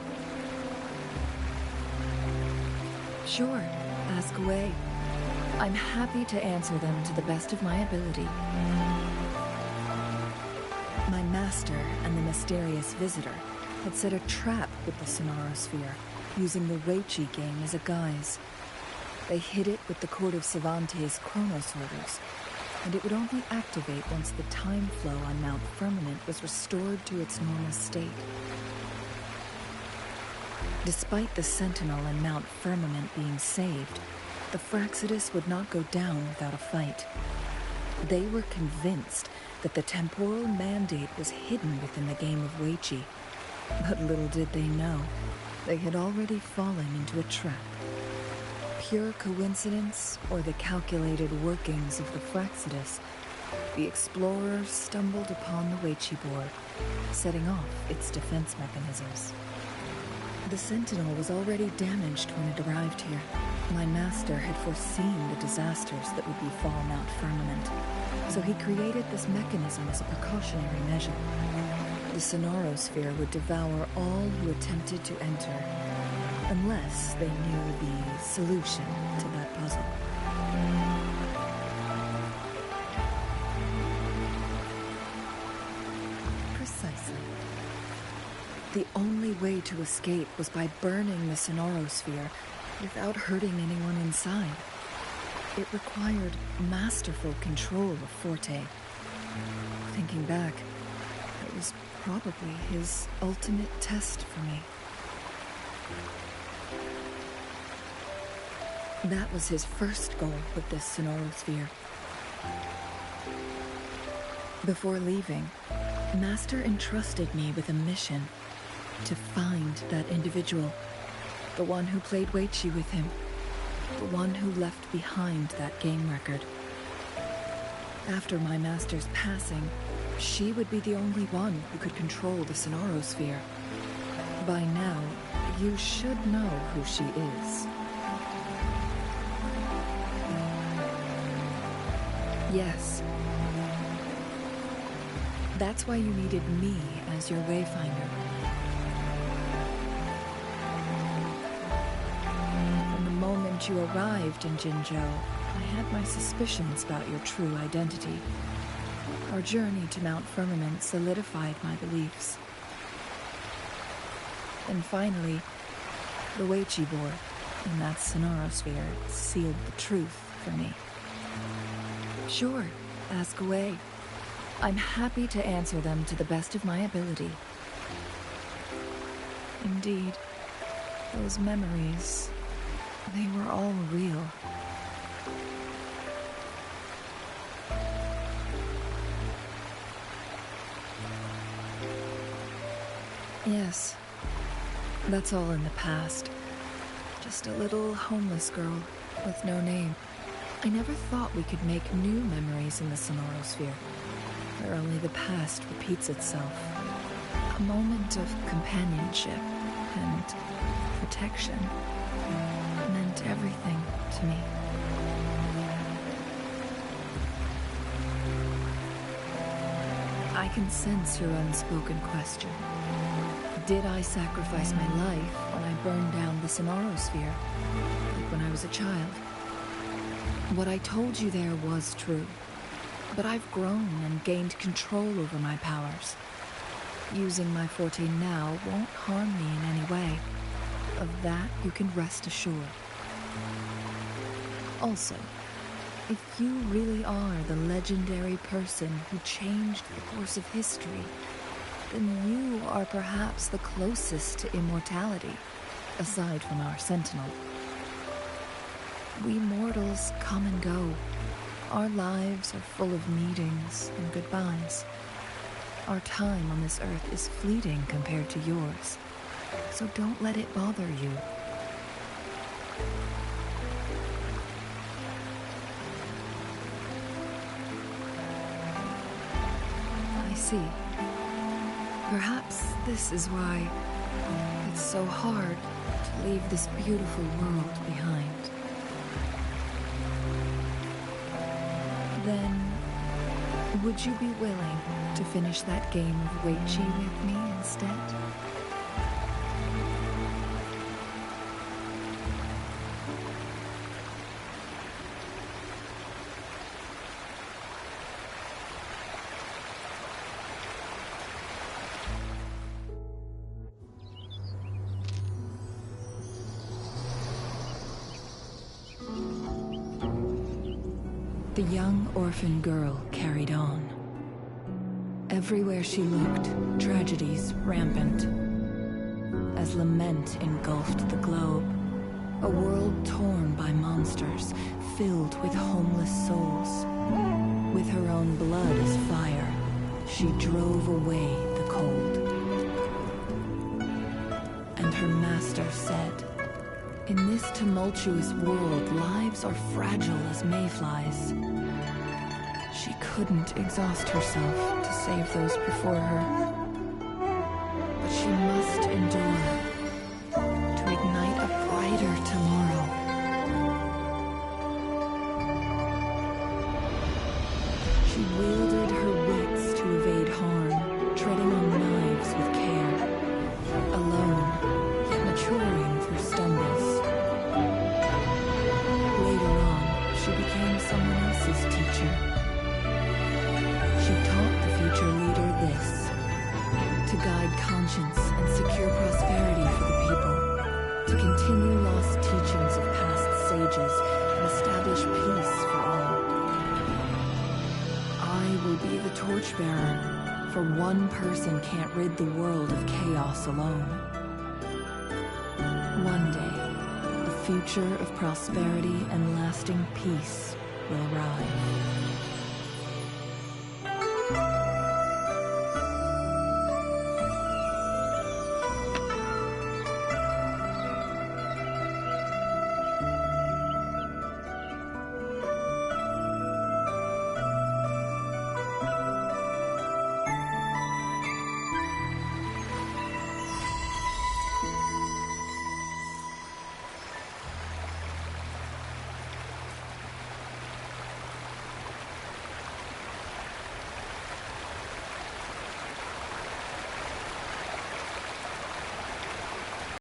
Speaker 9: Sure, ask away. I'm happy to answer them to the best of my ability. My master and the mysterious visitor had set a trap with the Sonarosphere, using the Weiqi game as a guise. They hid it with the Court of Cervantes' Chronos orders, and it would only activate once the time flow on Mount Firmament was restored to its normal state. Despite the Sentinel and Mount Firmament being saved, the Fraxidus would not go down without a fight. They were convinced that the temporal mandate was hidden within the game of Weiqi, but little did they know, they had already fallen into a trap. Pure coincidence or the calculated workings of the Fraxidus, the explorers stumbled upon the Weiqi board, setting off its defense mechanisms. The Sentinel was already damaged when it arrived here. My master had foreseen the disasters that would befall Mount Firmament, so he created this mechanism as a precautionary measure. The Sonarosphere would devour all who attempted to enter, unless they knew the solution to that puzzle. Precisely. The only way to escape was by burning the Sonarosphere without hurting anyone inside. It required masterful control of Forte. Thinking back, it was probably his ultimate test for me. That was his first goal with this Sonarosphere. Before leaving, Master entrusted me with a mission to find that individual, the one who played Weiqi with him, the one who left behind that game record. After my master's passing, she would be the only one who could control the Sonarosphere. By now, you should know who she is. Yes. That's why you needed me as your wayfinder. From the moment you arrived in Jinzhou, I had my suspicions about your true identity. Our journey to Mount Firmament solidified my beliefs. And finally, the Weiqi board in that Sonarosphere sealed the truth for me. Sure, ask away. I'm happy to answer them to the best of my ability. Indeed, those memories, they were all real. Yes. That's all in the past. Just a little homeless girl with no name. I never thought we could make new memories in the Sonorosphere, where only the past repeats itself. A moment of companionship and protection meant everything to me. I can sense your unspoken question. Did I sacrifice my life when I burned down the Sonorosphere, like when I was a child? What I told you there was true, but I've grown and gained control over my powers. Using my forte now won't harm me in any way. Of that, you can rest assured. Also, if you really are the legendary person who changed the course of history, then you are perhaps the closest to immortality, aside from our sentinel. We mortals come and go. Our lives are full of meetings and goodbyes. Our time on this earth is fleeting compared to yours, so don't let it bother you. I see. Perhaps this is why it's so hard to leave this beautiful world behind. Then, would you be willing to finish that game of Weichi with me instead? The young orphan girl carried on. Everywhere she looked, tragedies rampant. As lament engulfed the globe, a world torn by monsters, filled with homeless souls. With her own blood as fire, she drove away the cold. And her master said, "In this tumultuous world, lives are fragile as mayflies." She couldn't exhaust herself to save those before her. But she must endure to ignite a brighter tomorrow. She wielded her wits to evade harm, treading on knives with care. Alone, yet maturing through stumbles. Later on, she became someone else's teacher. She taught the future leader this: to guide conscience and secure prosperity for the people, to continue lost teachings of past sages and establish peace for all. I will be the torchbearer, for one person can't rid the world of chaos alone. One day, a future of prosperity and lasting peace will arrive.